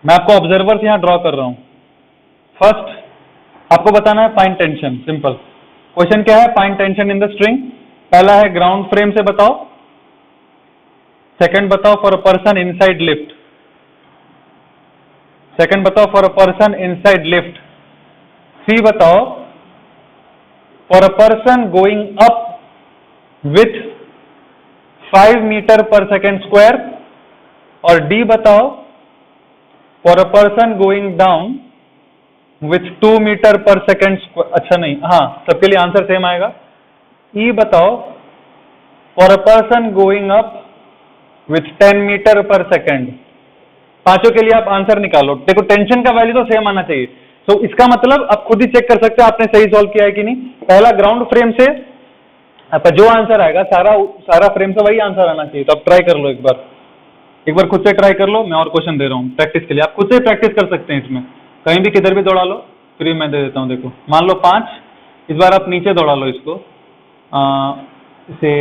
मैं आपको ऑब्जर्वर्स यहां ड्रॉ कर रहा हूं। फर्स्ट आपको बताना है फाइंड टेंशन, सिंपल क्वेश्चन क्या है? Find tension in the string. पहला है ग्राउंड फ्रेम से बताओ, सेकंड बताओ for a person inside lift, second बताओ for a person inside lift, C बताओ for a person going up with 5 metre per second square, और डी बताओ for a person going down with 2 metre per second square. अच्छा नहीं, हाँ सबके लिए आंसर सेम आएगा। ई बताओ for a person going up with 10 metre per second. पांचों के लिए आप आंसर निकालो। देखो टेंशन का वैल्यू तो सेम आना चाहिए। तो इसका मतलब आप खुद ही चेक कर सकते हो आपने सही सॉल्व किया है कि नहीं। पहला ग्राउंड फ्रेम से आपका जो आंसर आएगा सारा फ्रेम से वही आंसर आना चाहिए। तो आप ट्राई कर लो एक बार खुद से ट्राई कर लो। मैं और क्वेश्चन दे रहा हूँ प्रैक्टिस के लिए, आप खुद से प्रैक्टिस कर सकते हैं इसमें, कहीं भी किधर भी दौड़ा लो। फिर मैं दे देता हूँ। देखो मान लो 5, इस बार आप नीचे दौड़ा लो इसको, इसे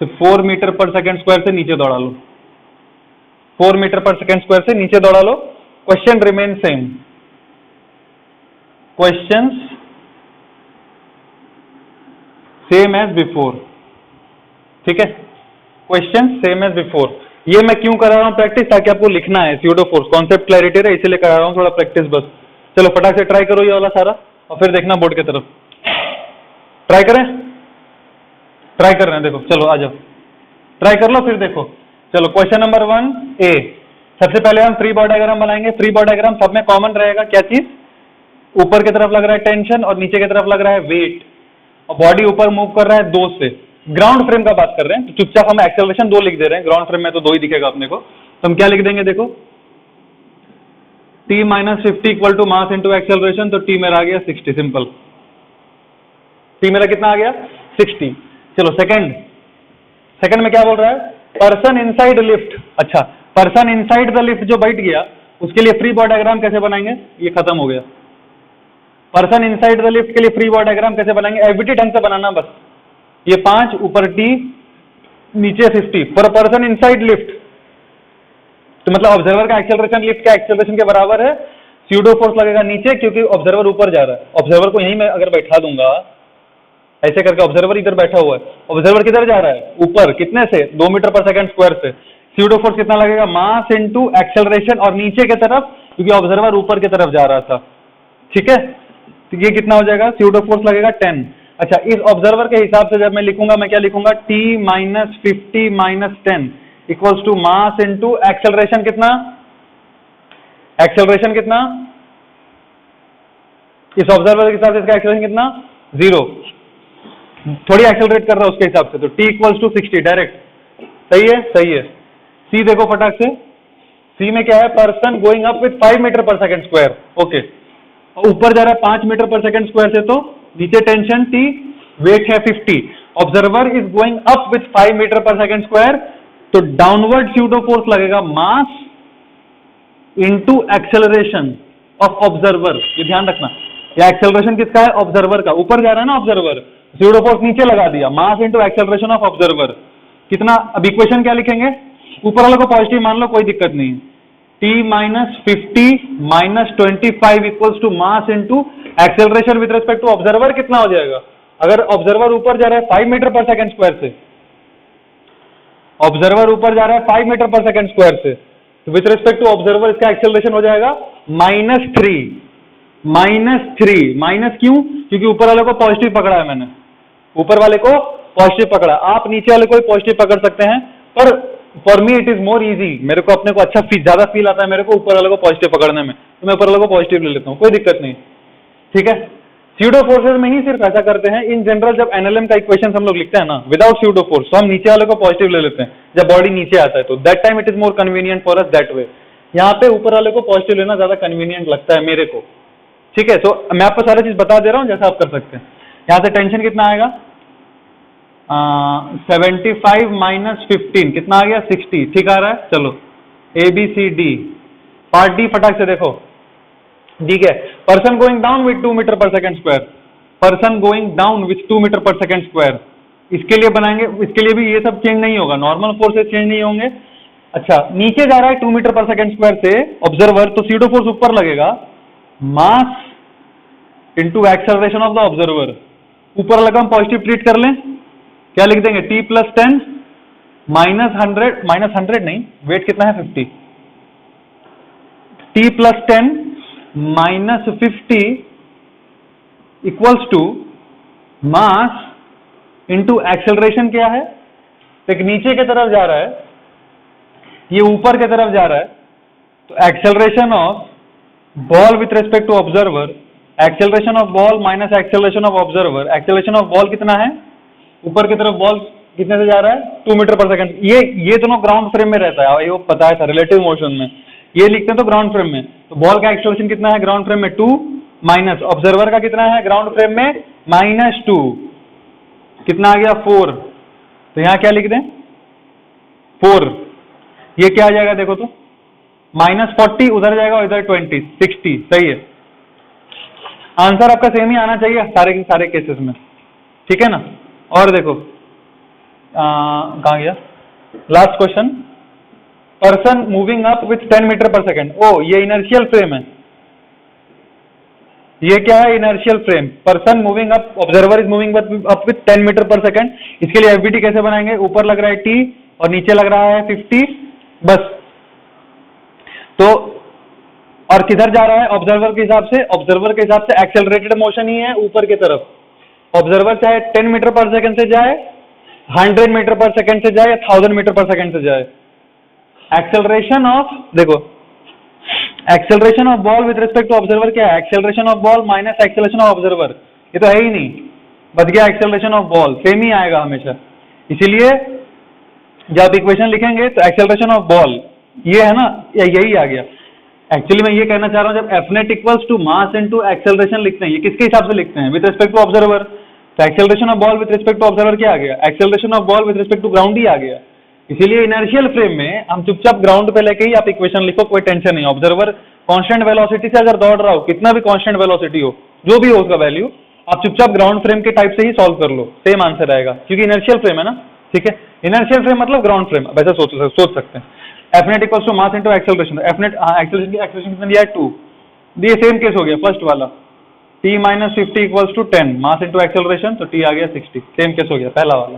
सिर्फ 4 मीटर पर सेकेंड स्क्वायर से नीचे दौड़ा लो। 4 मीटर पर सेकेंड स्क्वायर से नीचे दौड़ा लो। Question remain same. Questions same as before. ठीक है, क्वेश्चन सेम एज बिफोर। ये मैं क्यों करा रहा हूं प्रैक्टिस, ताकि आपको लिखना है स्यूडो फोर्स, कॉन्सेप्ट क्लैरिटी है इसीलिए करा रहा हूं, थोड़ा प्रैक्टिस बस। चलो फटाक से ट्राई करो ये वाला सारा और फिर देखना बोर्ड की तरफ। ट्राई करें, ट्राई कर रहे हैं। देखो चलो आ जाओ, ट्राई कर लो फिर देखो। चलो क्वेश्चन नंबर 1 ए। सबसे पहले हम फ्री बॉडी डायग्राम बनाएंगे। फ्री बॉडी डायग्राम सब में कॉमन रहेगा क्या चीज, ऊपर की तरफ लग रहा है टेंशन और नीचे की तरफ लग रहा है वेट, और बॉडी ऊपर मूव कर रहा है 2 से। ग्राउंड फ्रेम का बात कर रहे हैं तो चुपचाप हम एक्सेलरेशन 2 लिख दे रहे हैं। ग्राउंड फ्रेम में तो 2 ही दिखेगा अपने को, तो हम क्या लिख देंगे देखो, t - 50 equal to mass into acceleration. तो t मेरा आ गया 60, सिंपल। t मेरा कितना आ गया 60। चलो सेकंड में क्या बोल रहा है, पर्सन इनसाइड लिफ्ट। अच्छा, पर्सन इनसाइड द लिफ्ट जो बैठ गया उसके लिए फ्री बॉडी डायग्राम कैसे बनाएंगे, ये खत्म हो गया। पर्सन इनसाइड द लिफ्ट के लिए फ्री बॉडी डायग्राम कैसे बनाएंगे, एफबीटी ढंग से बनाना बस। ये 5 ऊपर t नीचे 50 फॉर पर्सन इनसाइड लिफ्ट। तो मतलब ऑब्जर्वर का एक्सेलरेशन लिफ्ट का एक्सेलरेशन के बराबर है। स्यूडो फोर्स लगेगा नीचे क्योंकि ऑब्जर्वर ऊपर जा रहा है। ऑब्जर्वर को यहीं मैं अगर बैठा दूंगा ऐसे करके, ऑब्जर्वर इधर बैठा हुआ है, ऑब्जर्वर किधर जा रहा है ऊपर, कितने से 2 मीटर पर सेकंड स्क्वायर से। स्यूडो फोर्स कितना लगेगा, मास इंटू एक्सेलरेशन, और नीचे की तरफ क्योंकि ऑब्जर्वर ऊपर की तरफ जा रहा था। ठीक है, तो ये कितना हो जाएगा, स्यूडो फोर्स लगेगा 10। अच्छा, इस ऑब्जर्वर के हिसाब से जब मैं लिखूंगा, मैं क्या लिखूंगा, t - 50 - 10 equals to mass into acceleration कितना, एक्सेलरेशन कितना, इस ऑब्जर्वर के हिसाब से इसका एक्सेलरेशन कितना 0, थोड़ी एक्सेलरेट कर रहा है उसके हिसाब से, तो t इक्वल्स टू 60 डायरेक्ट। सही है, सही है। सी देखो फटाक से, सी में क्या है, person going up with 5 metre per second square. Okay, ऊपर जा रहा है 5 मीटर पर सेकंड स्क्वायर से, तो नीचे टेंशन t, वेट है 50, observer is going up with 5 metre per second square, तो डाउनवर्ड स्यूडो फोर्स लगेगा mass into acceleration of observer. ये ध्यान रखना, या एक्सेलरेशन किसका है, ऑब्जर्वर का, ऊपर जा रहा है ना ऑब्जर्वर, स्यूडो फोर्स नीचे लगा दिया, मास इंटू एक्सेलरेशन ऑफ ऑब्जर्वर कितना। अब इक्वेशन क्या लिखेंगे, ऊपर वाले को पॉजिटिव मान लो, कोई दिक्कत नहीं है। t - 50 - 25 equals to mass into acceleration with respect to observer कितना हो जाएगा। अगर ऑब्जर्वर ऊपर जा रहा है 5 मीटर पर सेकंड स्क्वायर से, ऑब्जर्वर ऊपर जा रहा है 5 मीटर पर सेकंड स्क्वायर से, तो विद रिस्पेक्ट टू ऑब्जर्वर इसका एक्सेलरेशन हो जाएगा -3। माइनस क्यों, क्योंकि ऊपर वाले को पॉजिटिव पकड़ा है मैंने, ऊपर वाले को पॉजिटिव पकड़ा। आप नीचे वाले को पॉजिटिव पकड़ सकते हैं, पर for me it is more easy, मेरे को अपने को अच्छा ज्यादा फील आता है मेरे को ऊपर वाले को पॉजिटिव पकड़ने में, तो मैं ऊपर वाले को पॉजिटिव ले लेता हूँ, कोई दिक्कत नहीं। ठीक है, स्यूडो फोर्सेस में ही सिर्फ ऐसा करते हैं। इन जनरल जब एनएलएम का इक्वेशन हम लोग लिखते हैं ना विदाउट स्यूडो फोर्स, तो हम नीचे वाले को पॉजिटिव ले लेते हैं जब बॉडी नीचे आता है, तो that time it is more convenient for us that way. यहाँ पे ऊपर वाले को पॉजिटिव लेना ज्यादा कन्वीनियंट लगता है मेरे को। ठीक है, तो मैं आपको सारी चीज बता दे रहा हूँ जैसा आप कर सकते हैं। यहाँ से टेंशन कितना आएगा, 75 - 15 कितना आ गया 60। ठीक आ रहा है, चलो ABCD पार्ट डी फटाक से देखो। ठीक है, person going down with 2 metre per second square, person going down with 2 metre per second square, इसके लिए बनाएंगे, इसके लिए भी ये सब चेंज नहीं होगा, नॉर्मल फोर्सेस चेंज नहीं होंगे। अच्छा, नीचे जा रहा है 2 मीटर पर सेकंड स्क्वायर से ऑब्जर्वर, तो स्यूडो फोर्स ऊपर लगेगा, mass into acceleration of the observer. ऊपर लगा हम पॉजिटिव ट्रीट कर लें, क्या लिख देंगे, t + 10 - 100 नहीं, वेट कितना है 50, t + 10 - 50 equals to mass into acceleration क्या है, एक नीचे की तरफ जा रहा है, ये ऊपर की तरफ जा रहा है, तो acceleration of ball with respect to observer acceleration of ball minus acceleration of observer. Acceleration of ball कितना है, ऊपर की तरफ बॉल कितने से जा रहा है, 2 मीटर पर सेकंड। ये दोनों ग्राउंड फ्रेम में रहता है, ये पता है था, रिलेटिव मोशन में ये लिखते हैं तो ग्राउंड फ्रेम में। तो बॉल का एक्सेलरेशन कितना है ग्राउंड फ्रेम में 2 माइनस ऑब्जर्वर का कितना है ग्राउंड फ्रेम में -2, कितना आ गया 4। तो यहां क्या लिख दें 4। ये क्या आ जाएगा देखो तो -40 उधर जाएगा और इधर 20, 60। सही है, आंसर आपका सेम ही आना चाहिए सारे के सारे केसेस में, ठीक है ना। और देखो कहां गया last question, person moving up with 10 metre per second. ओ ये इनर्शियल फ्रेम है, ये क्या है inertial frame. Person moving up, observer is moving up with 10 metre per second. इसके लिए एफबीटी कैसे बनाएंगे, ऊपर लग रहा है टी और नीचे लग रहा है 50 बस। तो और किधर जा रहा है ऑब्जर्वर के हिसाब से, ऑब्जर्वर के हिसाब से एक्सेलरेटेड मोशन ही है ऊपर की तरफ। ऑब्जर्वर चाहे 10 मीटर पर सेकेंड से जाए, 100 मीटर पर सेकेंड से जाए या 1000 मीटर पर सेकेंड से जाए। एक्सेलरेशन ऑफ, देखो acceleration of ball with respect to observer क्या है, acceleration of ball minus acceleration of observer. ये तो है ही नहीं, बच गया एक्सेलरेशन ऑफ बॉल, सेम ही आएगा हमेशा। इसीलिए जब इक्वेशन लिखेंगे तो एक्सेलरेशन ऑफ बॉल ये है ना, यही आ गया। एक्चुअली मैं ये कहना चाह रहा हूं जब F net equals to mass into acceleration लिखते हैं, ये किसके हिसाब से लिखते हैं, विद रिस्पेक्ट टू ऑब्जर्वर। तो acceleration of ball with respect to observer क्या आ गया, acceleration of ball with respect to ground ही आ गया। इसीलिए इनर्शियल फ्रेम में हम चुपचाप ग्राउंड पे लेके ही आप इक्वेशन लिखो, कोई टेंशन नहीं। ऑब्जर्वर कांस्टेंट वेलोसिटी से अगर दौड़ रहा हो, कितना भी कांस्टेंट वेलोसिटी हो, जो भी हो उसका वैल्यू, आप चुपचाप ग्राउंड फ्रेम के टाइप से ही सॉल्व कर लो, सेम आंसर आएगा, क्योंकि इनर्शियल फ्रेम है ना, ठीक है। इनर्शियल फ्रेम मतलब ग्राउंड फ्रेम, वैसे सोच सकते हैं। F net equals to mass into acceleration, F net acceleration कितना दिया है 2, ये सेम केस हो गया फर्स्ट वाला। t minus 50 equals to 10 mass into acceleration, तो t आ गया 60, सेम केस हो गया पहला वाला,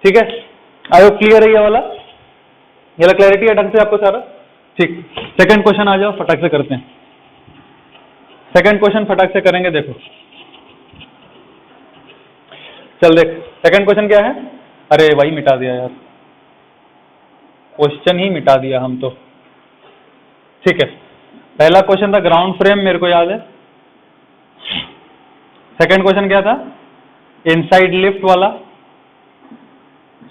ठीक है। आई होप क्लियर है ये वाला, ये वाला क्लैरिटी है ढंग से आपको सारा, ठीक। सेकंड क्वेश्चन आ जाओ, फटाक से करते हैं। सेकंड क्वेश्चन फटाक से करेंगे, देखो चल देख सेकंड क्वेश्चन क्या है। अरे वही मिटा दिया यार, क्वेश्चन ही मिटा दिया हम तो, ठीक है। पहला क्वेश्चन था ग्राउंड फ्रेम, मेरे को याद है। सेकंड क्वेश्चन क्या था, इनसाइड लिफ्ट वाला,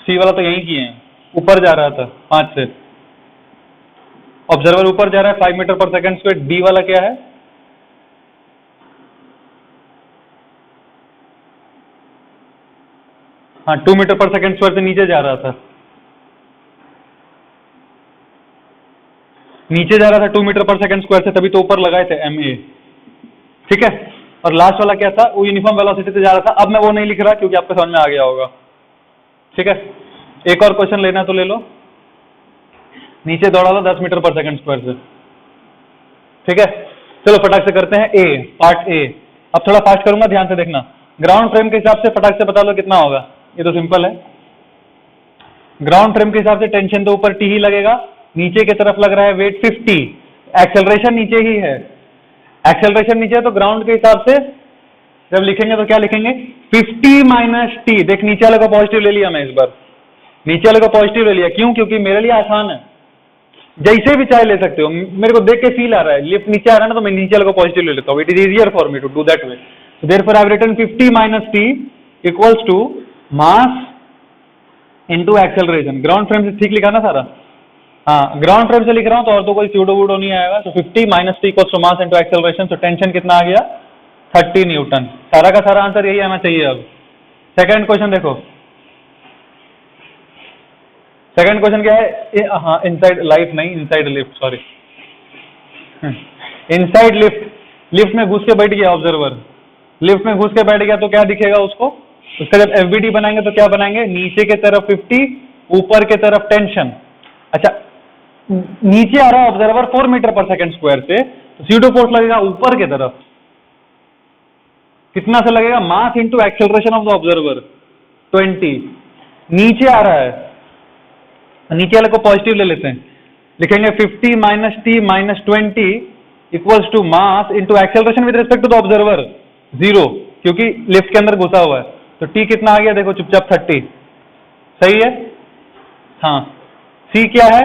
सी वाला तो यही किए हैं, ऊपर जा रहा था 5 से, ऑब्जर्वर ऊपर जा रहा है 5 metre per second square. D वाला क्या है, हाँ 2 मीटर पर सेकंड स्क्वायर से नीचे जा रहा था, नीचे जा रहा था 2 मीटर पर सेकंड स्क्वायर से, तभी तो ऊपर लगाए थे MA, ठीक है। और लास्ट वाला क्या था, वो यूनिफॉर्म वेलोसिटी से जा रहा था। अब मैं वो नहीं लिख रहा क्योंकि आपको समझ में आ गया होगा, ठीक है। एक और क्वेश्चन लेना तो ले लो, नीचे दौड़ा था 10 मीटर पर सेकंड स्क्वायर से, ठीक है। चलो फटाक से करते हैं ए, पार्ट ए। अब थोड़ा फास्ट करूंगा, ध्यान से देखना। ग्राउंड फ्रेम के हिसाब से फटाक से बता लो कितना होगा, ये तो सिंपल है। ग्राउंड फ्रेम के हिसाब से टेंशन तो ऊपर टी ही लगेगा, नीचे की तरफ लग रहा है वेट 50, एक्सेलरेशन नीचे ही है, एक्सेलरेशन नीचे है, तो ग्राउंड के हिसाब से जब लिखेंगे तो क्या लिखेंगे 50 माइनस टी। देख नीचे वाले को पॉजिटिव ले लिया मैं, इस बार नीचे वाले को पॉजिटिव ले लिया, क्यों, क्योंकि मेरे लिए आसान है, जैसे भी चाहे ले सकते हो। मेरे को देख के फील आ रहा है लिफ्ट नीचे आ रहा है ना, तो मैं नीचे वाले को पॉजिटिव ले लेता हूँ, it is easier for me to do that way. So therefore I have written 50 minus T equals to mass into acceleration. Ground frame से ठीक लिखा ना सारा, हाँ ग्राउंड फ्रेम से लिख रहा हूँ तो और तो कोई स्यूडो वूडो नहीं आएगा। तो 50 minus T equals to mass into acceleration, तो टेंशन कितना आ गया 30 न्यूटन। सारा का सारा आंसर यही आना चाहिए। अब सेकंड क्वेश्चन देखो, सेकंड क्वेश्चन क्या है, हाँ इनसाइड लाइफ नहीं, inside lift, sorry inside lift. Lift में घुस के बैठ गया ऑब्जर्वर, लिफ्ट में घुस के बैठ गया तो क्या दिखेगा उसको, उसका जब एफबीडी बनाएंगे तो क्या बनाएंगे, नीचे के तरफ 50, ऊपर के तरफ टेंशन। अच्छा नीचे आ रहा है observer 4 metre per second square से, तो सीडो फोर्स लगेगा ऊपर के तरफ, कितना से लगेगा, मास into acceleration of the observer 20। नीचे आ रहा है, नीचे वाले को पॉजिटिव ले लेते हैं, लिखेंगे 50 minus T minus 20 equals to mass into acceleration with respect to the observer 0, क्योंकि लिफ्ट के अंदर घुसा हुआ है। तो टी कितना आ गया देखो चुपचाप 30, सही है। हाँ सी क्या है,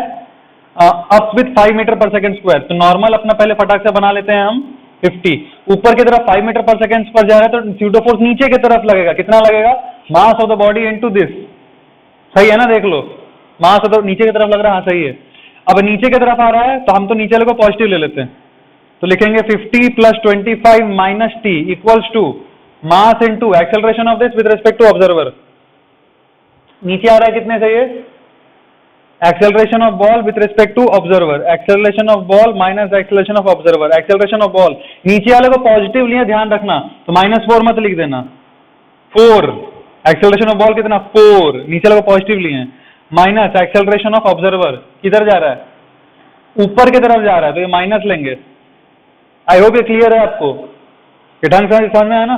up with 5 metre per second square. तो नॉर्मल अपना पहले फटाक से बना लेते हैं हम, 50। ऊपर की तरफ 5 मीटर पर सेकेंड पर जा रहा है तो स्यूडो फोर्स नीचे की तरफ लगेगा, कितना लगेगा, मास of the body into this, सही है ना, देख लो मास ऑफ द, नीचे की तरफ लग रहा है, हाँ सही है। अब नीचे की तरफ आ रहा है तो हम तो नीचे वाले को पॉजिटिव ले लेते हैं, तो लिखेंगे 50 + 25 - t equals to mass into acceleration of this with respect to observer. नीचे आ रहा है कितने से ये, acceleration of ball with respect to observer, acceleration of ball minus acceleration of observer, acceleration of ball, नीचे वाले को पॉजिटिव लिया, ध्यान रखना, तो -4 मत लिख देना, 4, एक्सेलरेशन ऑफ बॉल कितना 4, नीचे वाले को पॉजिटिव लिए, माइनस एक्सेलरेशन ऑफ ऑब्जर्वर किधर जा रहा है, ऊपर की तरफ जा रहा है, तो ये माइनस लेंगे। आई होप ये क्लियर है आपको, ये ढंग से समझ में आया ना,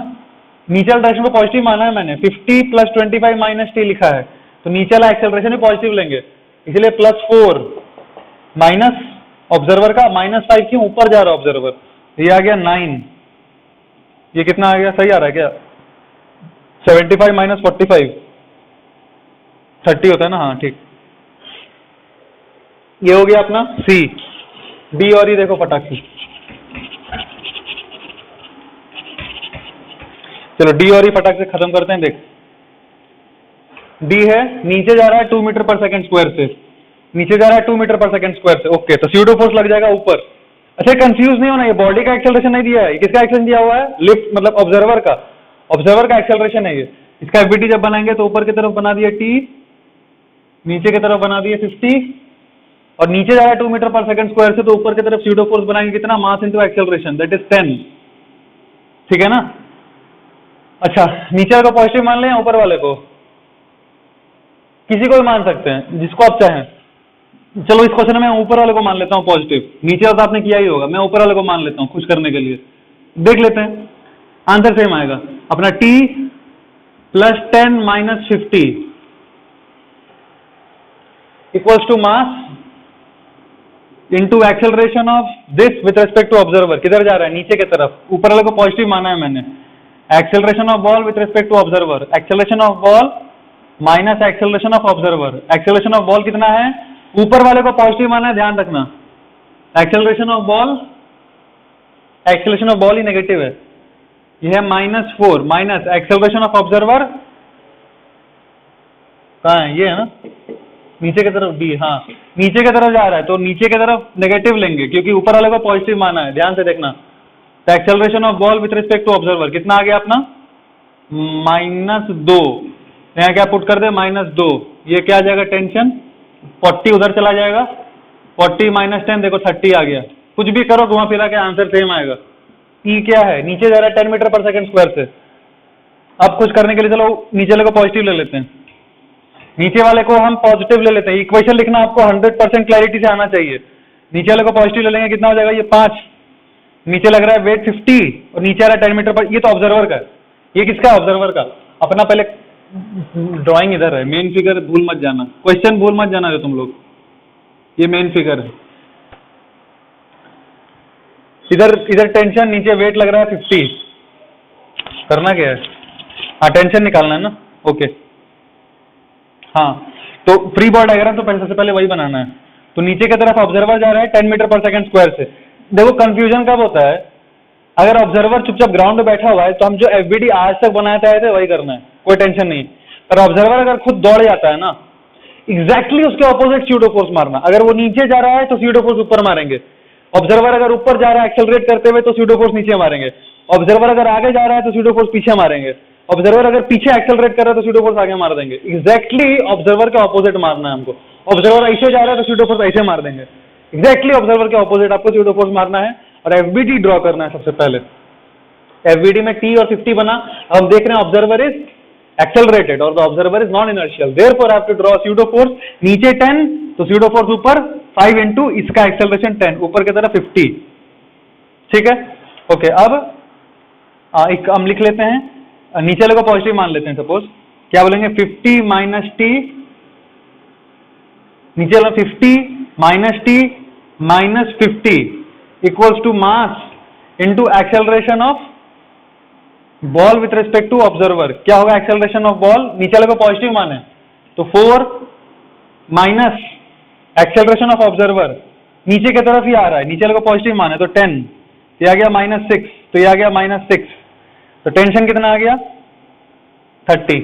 नीचे वाले डायरेक्शन को पॉजिटिव माना है मैंने, 50 + 25 - t लिखा है, तो नीचे वाला एक्सेलरेशन भी पॉजिटिव लेंगे, इसलिए +4 माइनस ऑब्जर्वर का -5, क्यों ऊपर जा रहा है ऑब्जर्वर, ये आ गया 9, ये कितना आ गया, सही आ रहा है क्या, 75 - 45 30 होता है ना, हाँ ठीक, ये हो गया अपना सी। डी और ई देखो फटाक से, चलो डी और ई फटाक से खत्म करते हैं। देख डी है, नीचे जा रहा है 2 मीटर पर सेकंड स्क्वायर से, नीचे जा रहा है 2 मीटर पर सेकंड स्क्वायर से, ओके, तो स्यूडो फोर्स लग जाएगा ऊपर। अच्छा कंफ्यूज नहीं होना, ये बॉडी का एक्सेलरेशन नहीं दिया है, किसका एक्सेलरेशन दिया हुआ है, लिफ्ट मतलब ऑब्जर्वर का एक्सेलरेशन है ये। इसका एफबीटी जब बनाएंगे तो ऊपर की तरफ बना दिया टी, नीचे की तरफ बना दिए 50, और नीचे जा रहा है 2 मीटर पर सेकंड स्क्वायर से, तो ऊपर की तरफ स्यूडो फोर्स बनाएंगे कितना, मास इंटू एक्सेलरेशन, दैट इज 10, ठीक है ना। अच्छा नीचे वाले को पॉजिटिव मान लें, ऊपर वाले को, किसी को भी मान सकते हैं जिसको आप चाहें। चलो इस क्वेश्चन में मैं ऊपर वाले को मान लेता हूं पॉजिटिव, नीचे वाला तो आपने किया ही होगा, मैं ऊपर वाले को मान लेता हूं खुश करने के लिए, देख लेते हैं आंसर सेम आएगा अपना, t + 10 - 50 equals to mass into acceleration of this with respect to observer, किधर जा रहा है, नीचे की तरफ, ऊपर वाले को पॉजिटिव माना है मैंने, acceleration of ball with respect to observer, acceleration of ball minus acceleration of observer, acceleration of ball कितना है, ऊपर वाले को पॉजिटिव माना है, ध्यान रखना, acceleration of ball he negative है, यह है -4 माइनस एक्सेलरेशन ऑफ ऑब्जर्वर, कहाँ है, ये है ना, नीचे की तरफ डी, हाँ नीचे की तरफ जा रहा है तो नीचे की तरफ नेगेटिव लेंगे क्योंकि ऊपर वाले को पॉजिटिव माना है, ध्यान से देखना, तो acceleration of ball with respect to observer कितना आ गया अपना, -2, यहाँ क्या पुट कर दे, -2, ये क्या आ जाएगा टेंशन, 40 उधर चला जाएगा, 40 - 10 देखो 30 आ गया, कुछ भी करो घुमा फिरा के आंसर सेम आएगा। ई क्या है, नीचे जा रहा है 10 मीटर पर सेकंड स्क्वायर से, अब कुछ करने के लिए चलो नीचे वाले को पॉजिटिव ले लेते हैं, नीचे वाले को हम पॉजिटिव ले लेते हैं, इक्वेशन लिखना आपको 100% क्लैरिटी से आना चाहिए, नीचे वाले को पॉजिटिव ले लेंगे, कितना हो जाएगा, ये 5, नीचे लग रहा है वेट 50 और नीचे आ रहा है 10 मीटर पर, ये तो ऑब्जर्वर का है, ये किसका है, ऑब्जर्वर का, अपना पहले ड्राइंग इधर है, मेन फिगर भूल मत जाना, क्वेश्चन भूल मत जाना जो तुम लोग, ये मेन फिगर है, इधर टेंशन, नीचे वेट लग रहा है 50, करना क्या है, हाँ टेंशन निकालना है ना, ओके, हाँ तो फ्री बॉडी डायग्राम तो सबसे पहले वही बनाना है, तो नीचे की तरफ ऑब्जर्वर जा रहा है 10 मीटर पर सेकंड स्क्वायर से। देखो कंफ्यूजन कब होता है, अगर ऑब्जर्वर चुपचाप ग्राउंड में बैठा हुआ है तो हम जो एफबीडी आज तक बनाते आए थे वही करना है, कोई टेंशन नहीं, पर ऑब्जर्वर अगर खुद दौड़ जाता है ना, एग्जैक्टली उसके ऑपोजिट स्यूडो फोर्स मारना, अगर वो नीचे जा रहा है तो स्यूडो फोर्स ऊपर मारेंगे, ऑब्जर्वर अगर ऊपर जा रहा है एक्सेलरेट करते हुए तो स्यूडो फोर्स नीचे मारेंगे, ऑब्जर्वर अगर आगे जा रहा है तो स्यूडो फोर्स पीछे मारेंगे, ऑब्जर्वर अगर पीछे एक्सेलरेट कर रहा है तो स्यूडो फोर्स आगे मार देंगे, एग्जैक्टली ऑब्जर्वर के ऑपोजिट मारना है हमको, ऑब्जर्वर ऐसे जा रहा है तो स्यूडो फोर्स ऐसे मार देंगे, एग्जैक्टली ऑब्जर्वर के ऑपोजिट आपको स्यूडो फोर्स मारना है और एफबीडी ड्रॉ करना है सबसे पहले। एफबीडी में टी और 50 बना, हम देख रहे हैं ऑब्जर्वर इज एक्सेलरेटेड और the observer is non inertial, therefore I have to draw pseudo force, नीचे 10 तो स्यूडो फोर्स ऊपर 5 इंटू इसका एक्सेलरेशन 10 ऊपर की तरफ 50, ठीक है ओके। अब एक हम लिख लेते हैं, नीचे वाले को पॉजिटिव मान लेते हैं, सपोज क्या बोलेंगे 50 माइनस टी, नीचे वाला 50 minus T minus 50 equals to mass into acceleration of ball with respect to observer, क्या होगा एक्सेलरेशन ऑफ बॉल, नीचे वाले को पॉजिटिव माने तो 4 माइनस एक्सेलरेशन ऑफ ऑब्जर्वर, नीचे की तरफ ही आ रहा है, नीचे वाले को पॉजिटिव माने तो 10 ये आ गया -6, तो ये आ गया -6, तो टेंशन कितना आ गया 30।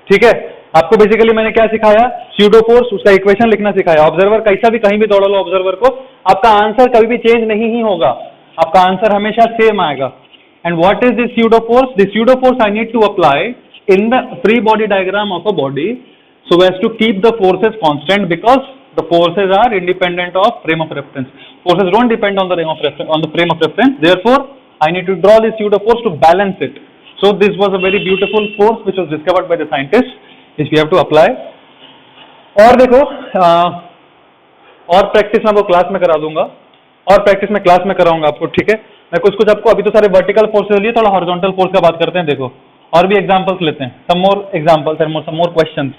ठीक है, आपको बेसिकली मैंने क्या सिखाया, स्यूडो फोर्स, उसका इक्वेशन लिखना सिखाया। ऑब्जर्वर कैसा भी कहीं भी दौड़ा लो ऑब्जर्वर को, आपका आंसर कभी भी चेंज नहीं ही होगा, आपका आंसर हमेशा सेम आएगा। And what is this pseudo force? This pseudo force I need to apply in the free body diagram of a body so as to keep the forces constant, because the forces are independent of frame of reference. Forces don't depend on the frame of reference. Therefore, I need to draw this pseudo force to balance it. So this was a very beautiful force which was discovered by the scientists, which we have to apply. और देखो और प्रैक्टिस मैं वो क्लास में करा दूंगा, और प्रैक्टिस में क्लास में कराऊंगा आपको। ठीक है, मैं कुछ आपको, अभी तो सारे वर्टिकल फोर्सेस लिए, थोड़ा हॉरिजॉन्टल फोर्स का बात करते हैं। देखो और भी एग्जांपल्स लेते हैं, some more examples and some more questions.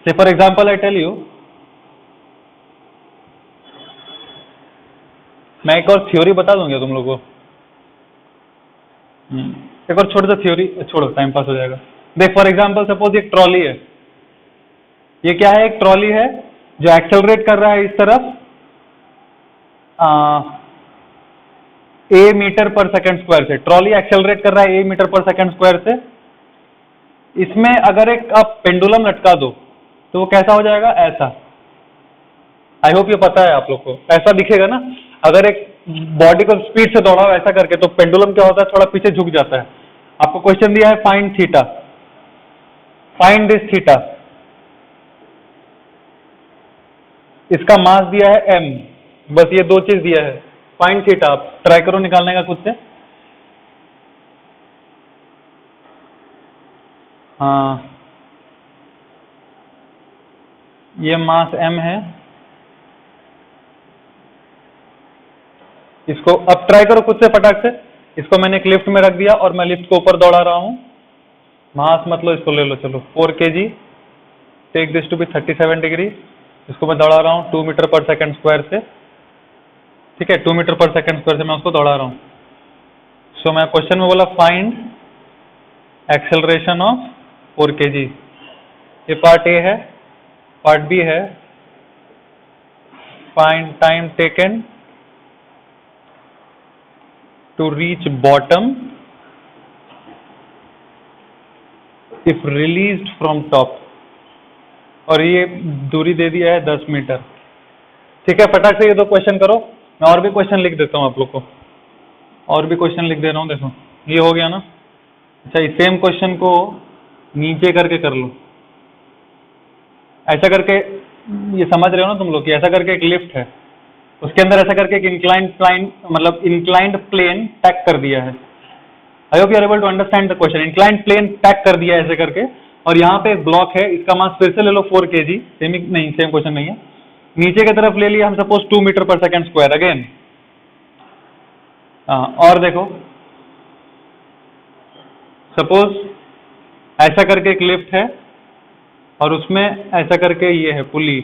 So for example I tell you, मैं एक और थ्योरी बता दूंगा तुम लोगों को। एक और छोटा सा थ्योरी, छोड़ो टाइम पास हो जाएगा। देख फॉर एग्जांपल सपोज एक ट्रॉली है, ये क्या है, एक ट्रॉली है जो एक्सेलरेट कर रहा है इस तरफ ए मीटर पर सेकंड स्क्वायर से। ट्रॉली एक्सेलरेट कर रहा है ए मीटर पर सेकंड स्क्वायर से। इसमें अगर एक आप पेंडुलम लटका दो तो वो कैसा हो जाएगा, ऐसा। आई होप ये पता है आप लोग को, ऐसा दिखेगा ना। अगर एक बॉडी को स्पीड से दौड़ाओ ऐसा करके, तो पेंडुलम क्या होता है, थोड़ा पीछे झुक जाता है। आपको क्वेश्चन दिया है find theta, find this theta. इसका मास दिया है m, बस ये दो चीज दिया है। फाइंड थीटा, आप ट्राई करो निकालने का खुद से। हाँ, ये मास m है, इसको अब ट्राई करो खुद से फटाक से। इसको मैंने एक लिफ्ट में रख दिया और मैं लिफ्ट को ऊपर दौड़ा रहा हूं। मास मतलब इसको ले लो, चलो 4 kg, take this to be 37 degree. इसको मैं दौड़ा रहा हूं 2 मीटर पर सेकंड स्क्वायर से। ठीक है, 2 मीटर पर सेकंड स्क्वायर से मैं उसको दौड़ा रहा हूं। सो मैं क्वेश्चन में बोला फाइंड एक्सेलरेशन ऑफ 4 kg। ये पार्ट ए है, पार्ट बी है find time taken to reach bottom if released from top, और ये दूरी दे दिया है 10 मीटर। ठीक है, फटाक से ये दो क्वेश्चन करो। मैं और भी क्वेश्चन लिख देता हूं आप लोग को, और भी क्वेश्चन लिख दे रहा हूं। देखो ये हो गया ना। अच्छा, इस सेम क्वेश्चन को नीचे करके कर लो, ऐसा करके। ये समझ रहे हो ना तुम लोग कि ऐसा करके एक लिफ्ट है, उसके अंदर ऐसा करके एक इंक्लाइंड प्लेन, मतलब इंक्लाइंड प्लेन टैग कर दिया है। I hope you are able to understand the question. Inclined plane tag कर दिया है ऐसे करके, और यहाँ पे एक ब्लॉक है, इसका मास फिर से ले लो 4 kg। सेम नहीं, सेम क्वेश्चन नहीं है। नीचे की तरफ ले लिया हम suppose 2 metre per second square again. और देखो सपोज ऐसा करके एक लिफ्ट है, और उसमें ऐसा करके ये है pulley.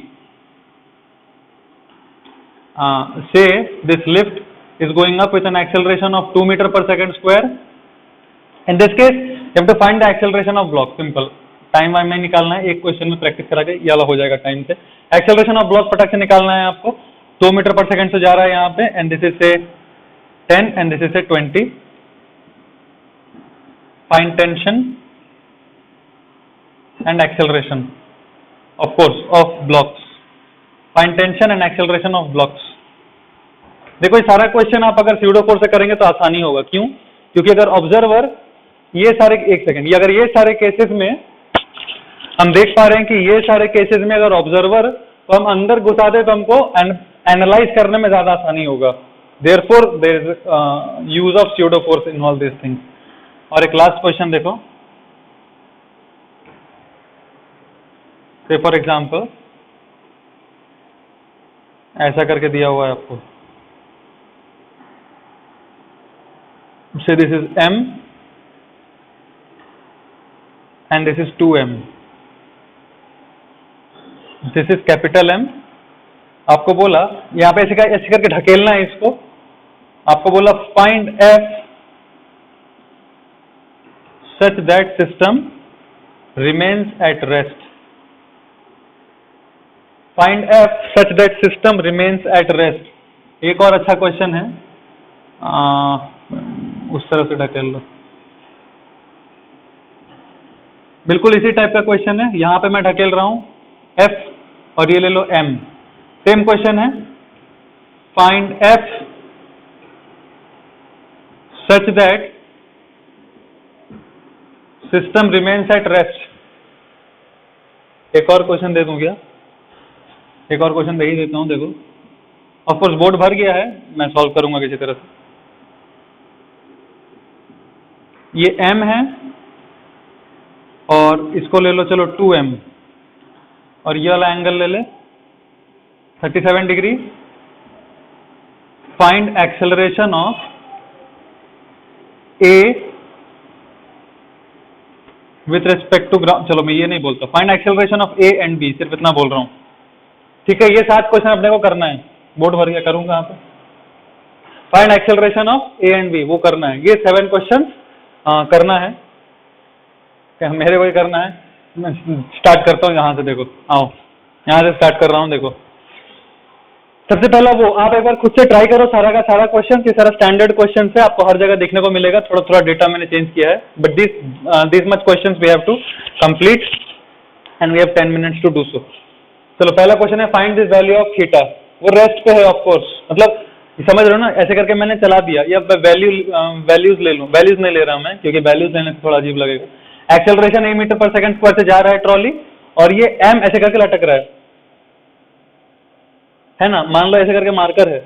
So this lift is going up with an acceleration of 2 metre per second square. In this case you have to find the acceleration of block. Simple, time वाइम नहीं निकालना है, एक क्वेश्चन में प्रैक्टिस करा के ये वाला हो जाएगा टाइम से। एक्सेलरेशन ऑफ ब्लॉक फटाक से निकालना है आपको। 2 मीटर पर सेकंड से जा रहा है यहाँ पे, एंड दिस इज से 10 एंड दिस इज से 20। Find tension and acceleration of course of blocks. Find tension and acceleration of blocks. देखो ये सारा क्वेश्चन आप अगर स्यूडो फोर्स से करेंगे तो आसानी होगा। क्यों? क्योंकि अगर ऑब्जर्वर ये सारे, एक सेकंड, ये अगर ये सारे केसेस में हम देख पा रहे हैं कि ये सारे केसेस में अगर ऑब्जर्वर तो हम अंदर घुसा दे तो हमको एनालाइज करने में ज्यादा आसानी होगा। Therefore there is use of pseudo force in all this things. और एक लास्ट क्वेश्चन देखो, से फॉर एग्जाम्पल ऐसा करके दिया हुआ है आपको, से this is m and this is 2m, this is capital M। आपको बोला यहाँ पे ऐसे करके ढकेलना है इसको। आपको बोला find F such that system remains at rest. Find f such that system remains at rest. एक और अच्छा क्वेश्चन है, उस तरह से ढकेल लो, बिल्कुल इसी टाइप का क्वेश्चन है, यहां पे मैं ढकेल रहा हूं f और ये ले लो m, सेम क्वेश्चन है। Find f such that system remains at rest. एक और क्वेश्चन दे दूं क्या? एक और क्वेश्चन दे ही देता हूं, देखो ऑफकोर्स बोर्ड भर गया है, मैं सॉल्व करूंगा किसी तरह से। ये m है और इसको ले लो चलो 2m, और ये वाला एंगल ले ले 37 degree. Find acceleration of a with respect to ground, चलो मैं ये नहीं बोलता, find acceleration of A and B, सिर्फ इतना बोल रहा हूं, ठीक है। ये 7 क्वेश्चन अपने को करना है, बोर्ड भर गया, करूंगा यहाँ पे। Find acceleration of A and B, वो करना है, ये 7 क्वेश्चन करना है, क्या मेरे को ही करना है। मैं स्टार्ट करता हूँ यहाँ से, देखो आओ यहाँ से स्टार्ट कर रहा हूँ। देखो सबसे पहला वो आप एक बार खुद से ट्राई करो, सारा का सारा क्वेश्चन, ये सारा स्टैंडर्ड क्वेश्चन है, आपको हर जगह देखने को मिलेगा, थोड़ा थोड़ा डेटा मैंने चेंज किया है, but this much questions we have to complete and we have 10 minutes to do so. चलो पहला क्वेश्चन है find this value of theta, वो रेस्ट पे है ऑफ कोर्स, मतलब समझ रहे हो ना, ऐसे करके मैंने चला दिया, या वैल्यूज ले लूं, वैल्यूज नहीं ले रहा मैं क्योंकि वैल्यूज लेने से थोड़ा अजीब लगेगा। Acceleration 1 metre per second square से जा रहा है ट्रॉली, और ये m ऐसे करके लटक रहा है ना, मान लो ऐसे करके मार्कर है,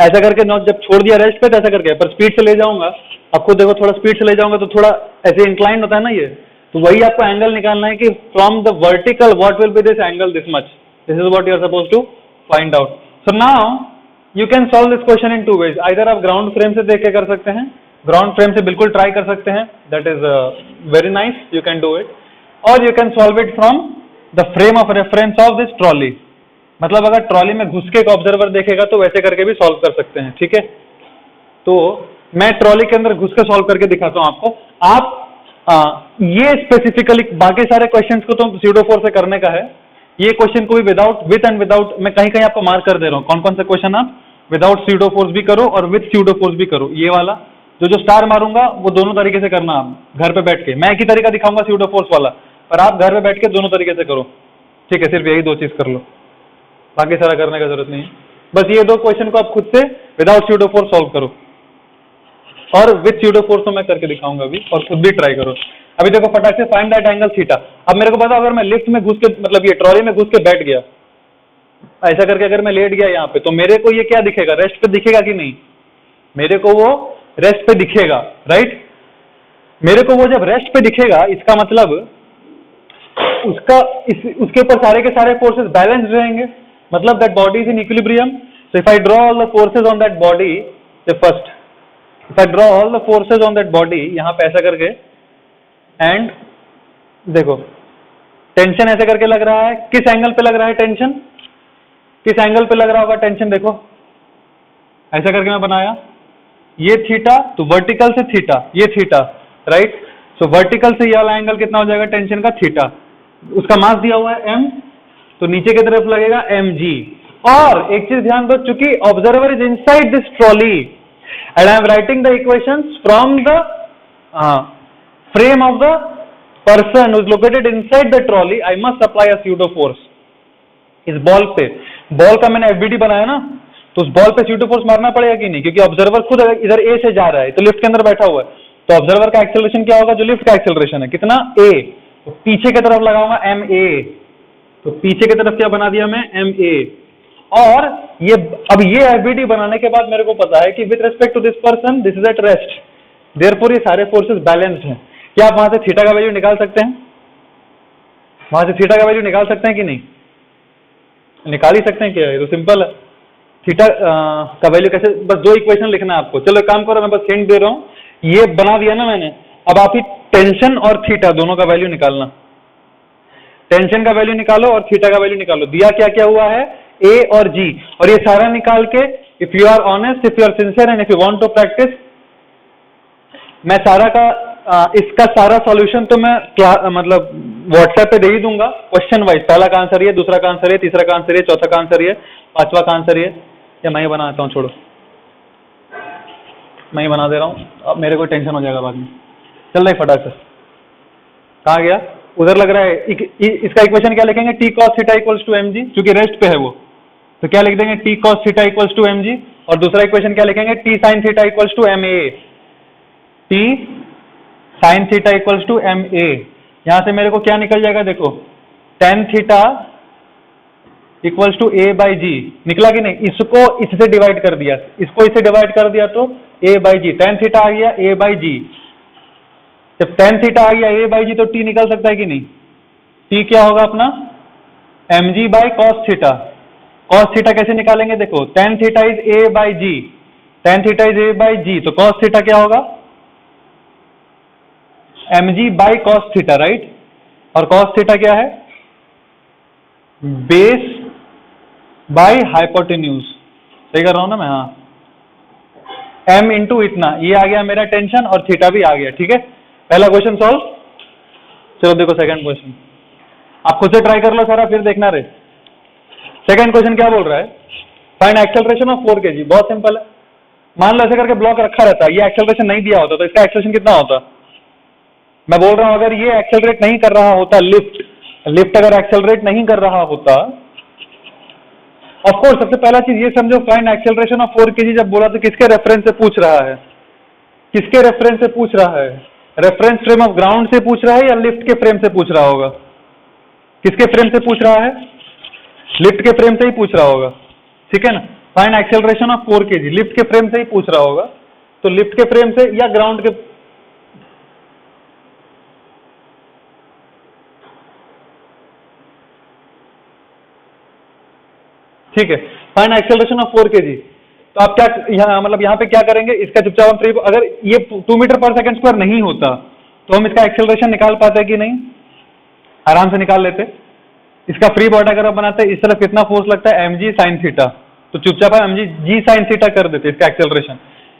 ऐसा करके नॉट जब छोड़ दिया रेस्ट पे तो ऐसा करके, पर स्पीड से ले जाऊंगा, अब खुद देखो थोड़ा स्पीड से ले जाऊंगा तो थोड़ा ऐसे इंक्लाइंड होता है ना ये, तो वही आपको एंगल निकालना है कि from the vertical what will be this angle this much, this is what you are suppose to find out. So now you can solve this question in 2 ways, either आप ग्राउंड फ्रेम से देख के कर सकते हैं, ग्राउंड फ्रेम से बिल्कुल ट्राई कर सकते हैं, that is very nice, you can do it, और you can solve it from the frame of reference of this trolley, मतलब अगर ट्रॉली में घुस के एक ऑब्जर्वर देखेगा तो वैसे करके भी सॉल्व कर सकते हैं, ठीक है। तो मैं ट्रॉली के अंदर घुस के सॉल्व करके दिखाता हूं आपको। आप ये स्पेसिफिकली बाकी सारे क्वेश्चंस को तो स्यूडो फोर्स से करने का है, ये क्वेश्चन को भी विदाउट विथ एंड विदाउट मैं कहीं कहीं आपको मार्क कर दे रहा हूं, कौन कौन से क्वेश्चन आप विदाउट स्यूडो फोर्स भी करो और विथ स्यूडो फोर्स भी करो। ये वाला जो स्टार मारूंगा वो दोनों तरीके से करना, आप घर पे बैठ के, मैं एक ही तरीका दिखाऊंगा स्यूडो फोर्स वाला, पर आप घर पे बैठ के दोनों तरीके से करो, ठीक है। सिर्फ यही 2 चीज कर लो, बाकी सारा करने का जरूरत नहीं है, बस ये 2 क्वेश्चन को आप खुद से विदाउट स्यूडो फोर्स सॉल्व करो, और विथ स्यूडो फोर्स तो मैं करके दिखाऊंगा अभी, और खुद भी ट्राई करो। अभी देखो फटाक से फाइंड दैट एंगल थीटा। अब मेरे को पता अगर मैं लिफ्ट में घुस के, मतलब ये ट्रॉली में घुस के बैठ गया ऐसा करके, अगर मैं लेट गया यहाँ पे, तो मेरे को ये क्या दिखेगा, रेस्ट पे दिखेगा कि नहीं, मेरे को वो रेस्ट पे दिखेगा, राइट। मेरे को वो जब रेस्ट पे दिखेगा, इसका मतलब उसके ऊपर सारे के सारे फोर्सेस बैलेंस्ड रहेंगे, मतलब that body is in equilibrium. So if I draw all the forces on that body, first if I draw all the forces on that body, यहां पे ऐसा करके, एंड देखो टेंशन ऐसे करके लग रहा है, किस एंगल पे लग रहा है टेंशन, किस एंगल पे लग रहा होगा टेंशन, देखो ऐसा करके मैं बनाया, ये थीटा, तो वर्टिकल से थीटा, ये थीटा, राइट। सो वर्टिकल से ये वाला एंगल कितना हो जाएगा टेंशन का, थीटा, उसका मास दिया हुआ है m, तो नीचे की तरफ लगेगा mg। और एक चीज ध्यान दो, चूंकि observer is inside this trolley and I am writing the equations from the frame of the person who is located inside the trolley, I must apply a pseudo force इस बॉल पे। बॉल का मैंने एफबीडी बनाया ना, तो उस बॉल पे स्यूडो फोर्स मारना पड़ेगा कि नहीं, क्योंकि ऑब्जर्वर खुद इधर ए से जा रहा है, तो लिफ्ट के अंदर बैठा हुआ है, तो ऑब्जर्वर का एक्सेलरेशन क्या होगा, जो लिफ्ट का एक्सेलरेशन है कितना, a, तो पीछे की तरफ लगाऊंगा ma, तो पीछे की तरफ क्या बना दिया मैं, ma। और ये अब ये एफबीडी बनाने के बाद मेरे को पता है कि with respect to this person this is at rest, therefore ये सारे फोर्सेस बैलेंस्ड हैं। क्या आप वहां से थीटा का वैल्यू निकाल सकते हैं, वहां से थीटा का वैल्यू निकाल सकते हैं कि नहीं, निकाल ही सकते हैं क्या, ये तो सिंपल है। थीटा का वैल्यू कैसे, बस 2 इक्वेशन लिखना है आपको। चलो काम करो, मैं बस हिंट दे रहा हूं, ये बना दिया ना मैंने, अब आप ही टेंशन और थीटा दोनों का वैल्यू निकालना, टेंशन का वैल्यू निकालो और थीटा का वैल्यू निकालो। दिया क्या क्या हुआ है, a और g, और ये सारा निकाल के, if you are honest, if you are sincere and if you want to practise, मैं सारा का इसका सारा सॉल्यूशन तो मैं मतलब व्हाट्सएप पे दे ही दूंगा, क्वेश्चन वाइज। पहला का आंसर ये, दूसरा का आंसर ये, तीसरा का आंसर ये, चौथा का आंसर ये, पांचवा का आंसर ये। या मैं ही बनाता हूँ, छोड़ो मैं ही बना दे रहा हूँ, अब मेरे को टेंशन हो जाएगा बाद में। चल रहा है फटाक से, कहाँ गया? उधर लग रहा है। इसका इक्वेशन क्या लिखेंगे? T cos theta equals to M G, क्योंकि रेस्ट पे है वो, तो क्या लिख देंगे? T cos theta equals to M G. और दूसरा इक्वेशन क्या लिखेंगे? T sine theta equals to M A. T sine theta equals to M A. यहां से मेरे को क्या निकल जाएगा? देखो, tan theta equals to A by G. निकला कि नहीं? इसको इससे डिवाइड कर दिया, इसको इससे डिवाइड कर दिया तो ए बाई जी। टेन थीटा आ गया ए बाई जी। जब टेन थीटा आ गया ए बाई जी तो टी निकल सकता है कि नहीं? टी क्या होगा अपना? M G by cos theta. Cos theta कैसे निकालेंगे? देखो, tan theta is A by G, tan theta is A by G, तो कॉस थीटा क्या होगा? M G by cos theta, right. और कॉस थीटा क्या है? Base by hypotenuse. सही कर रहा हूं ना मैं? हाँ, एम इंटू इतना, ये आ गया मेरा टेंशन, और थीटा भी आ गया। ठीक है, पहला क्वेश्चन सॉल्व। चलो देखो सेकंड क्वेश्चन, आप खुद से ट्राई कर लो सारा, फिर देखना रे। सेकंड क्वेश्चन क्या बोल रहा है? Find acceleration of 4 kg। बहुत सिंपल है। मान लो ऐसे करके ब्लॉक रखा रहता, ये एक्सेलरेशन नहीं दिया होता तो इसका एक्सेलरेशन कितना होता? मैं बोल रहा हूं अगर ये एक्सेलरेट नहीं कर रहा होता, लिफ्ट अगर एक्सेलरेट नहीं कर रहा होता, ऑफ कोर्स सबसे पहला चीज ये समझो, फाइंड एक्सेलरेशन ऑफ 4 kg जब बोला तो किसके रेफरेंस से पूछ रहा है? किसके रेफरेंस से पूछ रहा है? रेफरेंस फ्रेम ऑफ ग्राउंड से पूछ रहा है या लिफ्ट के फ्रेम से पूछ रहा होगा? किसके फ्रेम से पूछ रहा है? लिफ्ट के फ्रेम से ही पूछ रहा होगा। ठीक है ना? Find acceleration of 4 kg, lift के फ्रेम से ही पूछ रहा होगा, तो लिफ्ट के फ्रेम से या ग्राउंड के। ठीक है, फाइंड एक्सेलरेशन ऑफ 4 kg। तो आप क्या यहाँ मतलब यहाँ पे क्या करेंगे? इसका चुपचाप हम फ्री, अगर ये 2 मीटर पर सेकंड स्क्वायर नहीं होता तो हम इसका एक्सेलरेशन निकाल पाते कि नहीं? आराम से निकाल लेते। इसका फ्री बॉडी अगर आप बनाते, इस तरफ कितना फोर्स लगता है? एम जी साइन थीटा, तो चुपचाप एम जी जी साइन थीटा कर देते इसका एक्सेलरेशन।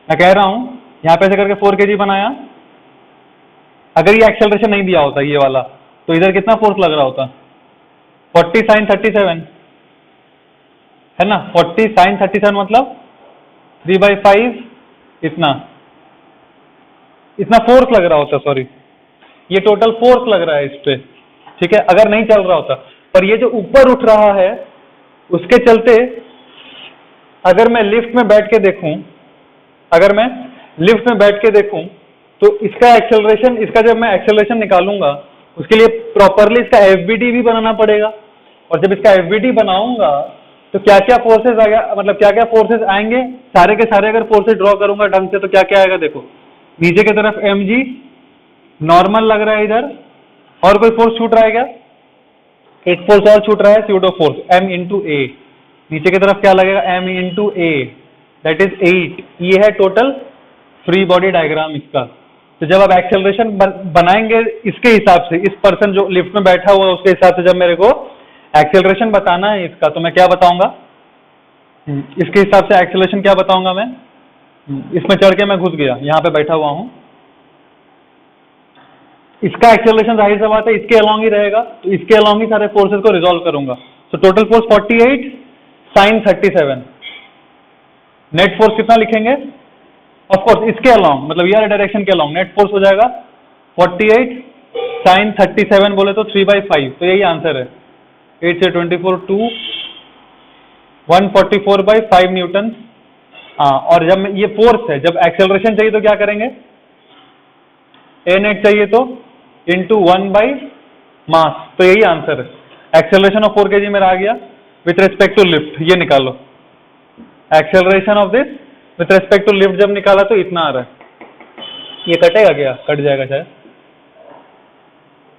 मैं कह रहा हूं यहाँ पे ऐसे करके 4 kg बनाया, अगर ये एक्सेलरेशन नहीं दिया होता ये वाला, तो इधर कितना फोर्स लग रहा होता? 40 साइन 37 है ना? 40 साइन 37 मतलब 3/5, इतना फोर्स लग रहा होता। सॉरी, ये टोटल फोर्स लग रहा है इस पे। ठीक है, अगर नहीं चल रहा होता। पर ये जो ऊपर उठ रहा है उसके चलते, अगर मैं लिफ्ट में बैठ के देखूं, तो इसका एक्सेलरेशन, इसका जब मैं एक्सेलरेशन निकालूंगा उसके लिए प्रॉपरली इसका एफबीडी भी बनाना पड़ेगा। और जब इसका एफबीडी बनाऊंगा तो क्या क्या फोर्सेस आ गया, मतलब क्या क्या फोर्सेस आएंगे, सारे के सारे अगर फोर्सेस ड्रॉ करूंगा ढंग से तो क्या क्या आएगा? देखो, नीचे की तरफ एम जी नॉर्मल लग रहा है इधर, और कोई फोर्स छूट रहा है क्या? एक फोर्स और छूट रहा है, pseudo force, M into A. नीचे की तरफ क्या लगेगा? M into A, that is 8। ये है टोटल फ्री बॉडी डायग्राम इसका। तो जब आप एक्सेलरेशन बनाएंगे इसके हिसाब से, इस पर्सन जो लिफ्ट में बैठा हुआ है उसके हिसाब से जब मेरे को एक्सेलरेशन बताना है इसका, तो मैं क्या बताऊंगा? इसके हिसाब से एक्सेलरेशन क्या बताऊंगा मैं? इसमें चढ़ के मैं घुस गया, यहाँ पे बैठा हुआ हूं, इसका एक्सेलरेशन जाहिर सा बात है इसके अलोंग ही रहेगा, तो इसके अलोंग ही सारे फोर्सेस को रिजॉल्व करूंगा। तो total force 48 sine 37। Net force कितना लिखेंगे? ऑफ कोर्स इसके अलोंग, मतलब ये डायरेक्शन के अलोंग नेट फोर्स हो जाएगा 48 साइन 37 बोले तो 3/5, तो यही आंसर है। 8 से 24 2 144/5 न्यूटन। हाँ, और जब ये फोर्स है, जब एक्सेलरेशन चाहिए तो क्या करेंगे? ए नेट चाहिए तो इंटू 1 मास, तो यही आंसर है। एक्सेलरेशन ऑफ 4 kg मेरा आ गया विथ रेस्पेक्ट टू लिफ्ट, ये निकालो। Acceleration of this with respect to lift जब निकाला तो इतना आ रहा है। ये कटेगा क्या? कट जाएगा शायद।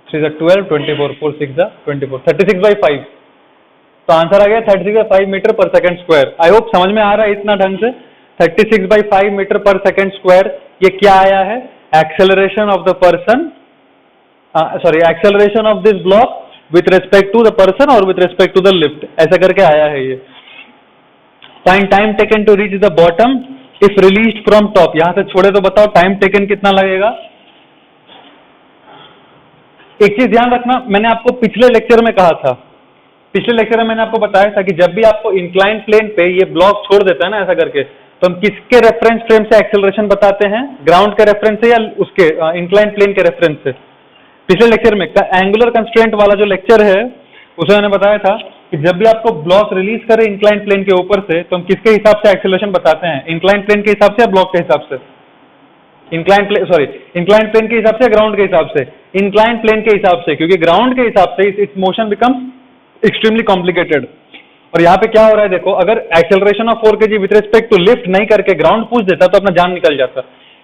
3 12 24 4 6 24 36/5, तो आंसर आ गया 36/5 metre per second square. I hope समझ में आ रहा है इतना ढंग से। 36/5 मीटर पर सेकंड स्क्वायर, ये क्या आया है? Acceleration of the person, sorry, acceleration of this block with respect to the person और with respect to the lift, ऐसा करके आया है ये। Find time taken to reach the bottom if released from top. यहां से छोड़े तो बताओ टाइम टेकन कितना लगेगा? एक चीज ध्यान रखना, मैंने आपको पिछले लेक्चर में कहा था, पिछले लेक्चर में मैंने आपको बताया था कि जब भी आपको इंक्लाइंड प्लेन पे ये ब्लॉक छोड़ देता है ना ऐसा करके, तो हम किसके रेफरेंस फ्रेम से एक्सेलरेशन बताते हैं, ग्राउंड के रेफरेंस से या उसके इंक्लाइंड प्लेन के रेफरेंस से। पिछले लेक्चर में एंगुलर कंस्ट्रेंट वाला जो लेक्चर है उसमें मैंने बताया था कि जब भी आपको ब्लॉक रिलीज करे इंक्लाइंड प्लेन के ऊपर से, तो हम किसके हिसाब से एक्सेलरेशन बताते हैं, इंक्लाइंड प्लेन के हिसाब से या ब्लॉक के हिसाब से, इंक्लाइंड प्लेन के हिसाब से, ग्राउंड के हिसाब से, इंक्लाइंड प्लेन के हिसाब से, क्योंकि ग्राउंड के हिसाब से its motion becomes extremely complicated. और यहाँ पे क्या हो रहा है देखो, अगर acceleration of 4 kg with respect to lift नहीं करके ग्राउंड पूछ देता तो अपना जान निकल जाता,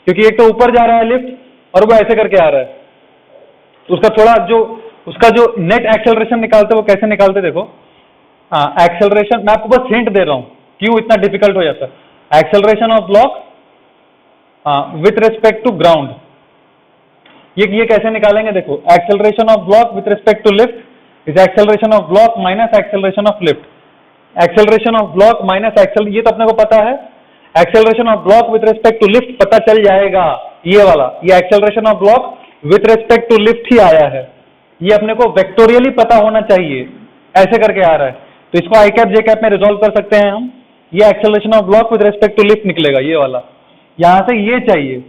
क्योंकि एक तो ऊपर जा रहा है लिफ्ट और वो ऐसे करके आ रहा है, तो उसका जो नेट एक्सेलरेशन निकालते वो कैसे निकालते देखो। एक्सेलरेशन मैं आपको बस हिंट दे रहा हूं क्यों इतना डिफिकल्ट हो जाता है। Acceleration of block with respect to ground, ये कैसे निकालेंगे देखो, acceleration of block with respect to lift is acceleration of block minus acceleration of lift. Acceleration of block minus accel, ये तो अपने को पता है, acceleration of block with respect to lift पता चल जाएगा, ये वाला, ये acceleration of block with respect to lift ही आया है, ये अपने को वेक्टोरियली पता होना चाहिए, ऐसे करके आ रहा है, तो इसको आई कैप जे कैप में रिजोल्व कर सकते हैं हम, ये acceleration of block with respect to lift निकलेगा, ये वाला, यहां से ये चाहिए,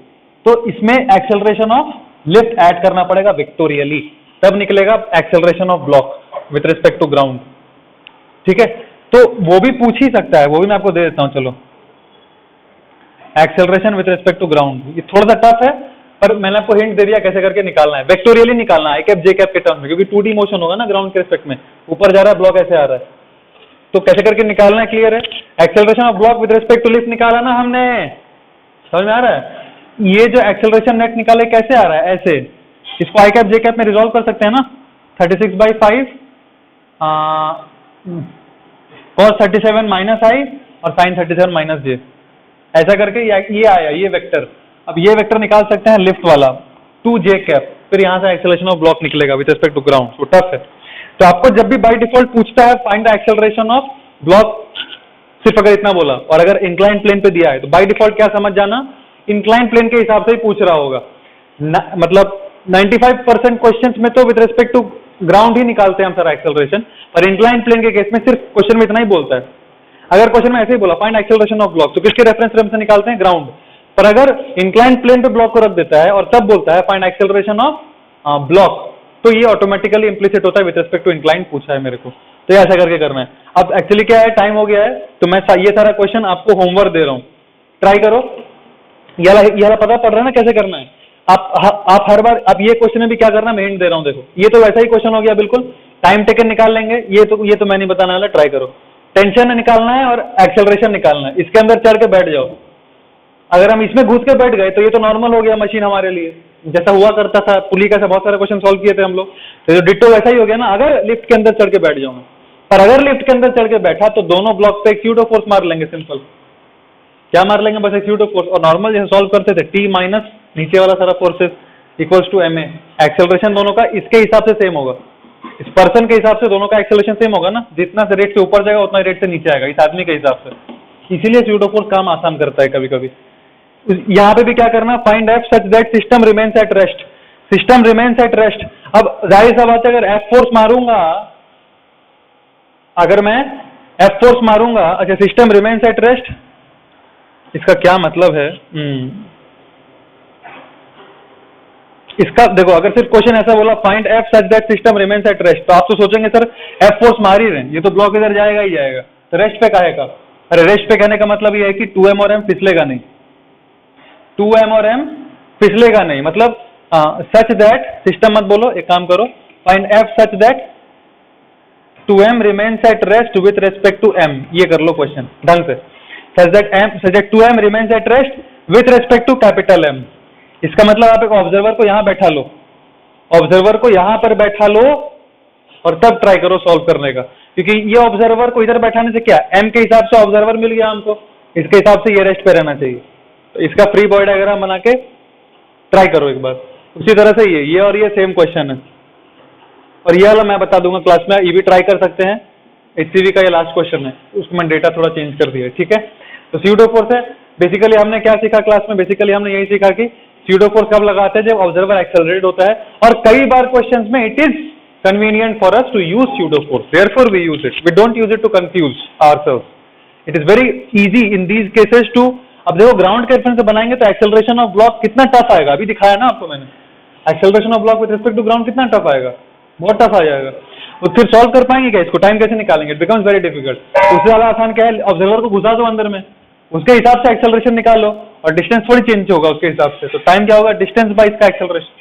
तो इसमें एक्सेलरेशन ऑफ लिफ्ट ऐड करना पड़ेगा वेक्टोरियली, तब निकलेगा acceleration of block with respect to ground. ठीक है, तो वो भी पूछ ही सकता है, वो भी मैं आपको दे देता हूं, चलो acceleration with respect to ground, ये थोड़ा सा टफ है पर मैंने आपको हिंट दे दिया कैसे करके निकालना है, वेक्टोरियली निकालना है आई कैप जे कैप के टर्म में, क्योंकि 2D मोशन होगा ना ग्राउंड के रिस्पेक्ट में, ऊपर जा रहा है ब्लॉक ऐसे आ रहा है, तो कैसे करके निकालना है, क्लियर है। Acceleration of block with respect to lift निकाला ना हमने, समझ में आ रहा है, ये जो एक्सेलरेशन नेट निकाले कैसे आ रहा है, ऐसे, इसको आई कैप जे कैप में रिजोल्व कर सकते हैं ना, 36/5 cos 37 माइनस आई और साइन 37 माइनस जे, ऐसा करके ये आया, ये वेक्टर, अब ये वेक्टर निकाल सकते हैं लिफ्ट वाला 2j कैप, फिर यहां से एक्सेलरेशन ऑफ ब्लॉक निकलेगा विद रिस्पेक्ट टू ग्राउंड, तो टफ है। तो आपको जब भी बाय डिफॉल्ट पूछता है find the acceleration of block, सिर्फ अगर इतना बोला और अगर इंक्लाइंड प्लेन पे दिया है तो बाय डिफॉल्ट क्या समझ जाना, इंक्लाइंड प्लेन के हिसाब से ही पूछ रहा होगा, मतलब 95% क्वेश्चंस में तो विद रिस्पेक्ट टू ग्राउंड ही निकालते हैं हम सारा एक्सेलरेशन, पर इंक्लाइंड प्लेन के केस में सिर्फ क्वेश्चन में इतना ही बोलता है। अगर क्वेश्चन में ऐसे ही बोला फाइंड एक्सेलरेशन ऑफ ब्लॉक, तो किसके रेफरेंस फ्रेम से निकालते हैं, ग्राउंड, पर अगर इंक्लाइंड प्लेन पे ब्लॉक को रख देता है और तब बोलता है फाइंड एक्सेलरेशन ऑफ ब्लॉक, तो ये ऑटोमेटिकली इंप्लिसिट होता है विद रिस्पेक्ट टू इंक्लाइंड पूछा है मेरे को, तो ये ऐसा करके करना है। अब एक्चुअली क्या है, टाइम हो गया है, तो मैं ये सारा क्वेश्चन आपको होमवर्क दे रहा हूँ, ट्राई करो, ये पता पड़ रहा है ना कैसे करना है। आप हर बार, अब ये क्वेश्चन में भी क्या करना, मैं हिंट दे रहा हूँ, देखो ये तो वैसा ही क्वेश्चन हो गया बिल्कुल, टाइम टेकन निकाल लेंगे, ये तो मैं नहीं बताने वाला, ट्राई करो, टेंशन निकालना है और एक्सेलरेशन निकालना है, इसके अंदर चढ़ के बैठ जाओ। अगर हम इसमें घुस के बैठ गए तो ये तो नॉर्मल हो गया मशीन हमारे लिए, जैसा हुआ करता था पुली का, बहुत सारे क्वेश्चन सॉल्व किए थे हम लोग, तो जो डिट्टो वैसा ही हो गया ना, अगर लिफ्ट के अंदर चढ़ के बैठ जाऊंगा, पर अगर लिफ्ट के अंदर चढ़ के बैठा तो दोनों ब्लॉक पे स्यूडो फोर्स मार लेंगे, सिंपल, क्या मार लेंगे, बस स्यूडो फोर्स, और नॉर्मल जैसे सॉल्व करते थे T माइनस नीचे वाला सारा forces equals to ma, acceleration दोनों का इसके हिसाब से सेम होगा, इस पर्सन के हिसाब से दोनों का एक्सेलरेशन सेम होगा ना, जितना से रेट से ऊपर जाएगा उतना रेट से नीचे आएगा इस आदमी के हिसाब से, इसीलिए स्यूडो फोर्स काम आसान करता है कभी कभी। यहाँ पे भी क्या करना, find F such that system remains at rest, system remains at rest. अब जाहिर सा बात है, अगर एफ फोर्स मारूंगा, अगर मैं एफ फोर्स मारूंगा, अच्छा सिस्टम रिमेन्स एट रेस्ट, इसका क्या मतलब है, इसका देखो, अगर सिर्फ क्वेश्चन ऐसा बोला find F such that system remains at rest, तो आप तो सोचेंगे सर एफ फोर्स मार ही रहे हैं, ये तो ब्लॉक इधर जाएगा ही जाएगा, तो रेस्ट पे काहे का, अरे रेस्ट पे कहने का मतलब ये है कि 2m और m फिसलेगा नहीं, 2m और m फिसलेगा नहीं, मतलब सच दैट, सिस्टम मत बोलो, एक काम करो, find F such that 2m remains at rest with respect to m, ये कर लो क्वेश्चन ढंग से, such that 2m remains at rest with respect to capital M। इसका मतलब आप एक ऑब्जर्वर को यहां बैठा लो, ऑब्जर्वर को यहां पर बैठा लो और तब ट्राई करो सॉल्व करने का, क्योंकि ये ऑब्जर्वर को इधर बैठाने से क्या, m के हिसाब से ऑब्जर्वर मिल गया हमको, इसके हिसाब से ये रेस्ट पे रहना चाहिए, तो इसका फ्री बॉडी डायग्राम बना के ट्राई करो एक बार। उसी तरह से ये और ये सेम क्वेश्चन है, और ये वाला मैं बता दूंगा क्लास में, ये भी ट्राई कर सकते हैं, HCV का ये लास्ट क्वेश्चन है, उसको मैंने डेटा थोड़ा चेंज कर दिया है, ठीक है। तो स्यूडो फोर्स है, बेसिकली हमने क्या सीखा क्लास में, बेसिकली हमने यही सीखा कि स्यूडो फोर्स कब लगाते हैं? जब ऑब्जर्वर एक्सेलरेट होता है, और कई बार क्वेश्चंस में it is convenient for us to use pseudo force, therefore we use it, we don't use it to confuse ourselves. It is very easy in these cases to, अब देखो ग्राउंड के रेफरेंस से बनाएंगे तो एक्सेलरेशन ऑफ ब्लॉक कितना टफ आएगा, अभी दिखाया ना आपको मैंने, acceleration of block with respect to ground कितना टफ आएगा, बहुत टफ आ जाएगा। तो फिर सॉल्व कर पाएंगे क्या इसको, टाइम कैसे निकालेंगे? It becomes very difficult. उससे ज्यादा आसान क्या है, ऑब्जर्वर को घुसा दो अंदर में, उसके हिसाब से एक्सेलरेशन निकाल लो, और डिस्टेंस थोड़ी चेंज होगा उसके हिसाब से, तो टाइम क्या होगा, डिस्टेंस बाय इसका एक्सेलरेशन,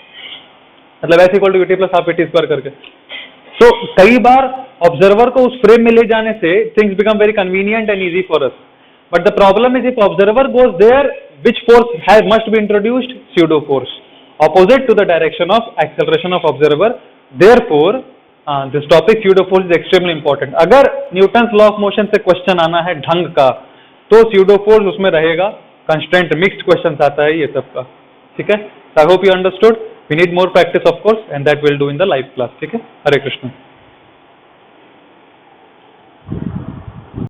मतलब s equal to u t plus half a t square करके। तो कई बार ऑब्जर्वर को उस फ्रेम में ले जाने से things become very convenient and easy for us, but the problem is if observer goes there which force has must be introduced? Pseudo force, opposite to the direction of acceleration of observer. Therefore this topic pseudo force is extremely important. अगर न्यूटन्स लॉ ऑफ मोशन से क्वेश्चन आना है ढंग का तो pseudo force उसमें रहेगा, कंस्टेंट मिक्स्ड क्वेश्चन आता है ये सब का, ठीक है। I hope you understood. We need more practice of course and that we'll do in the live class, ठीक है। हरे कृष्ण।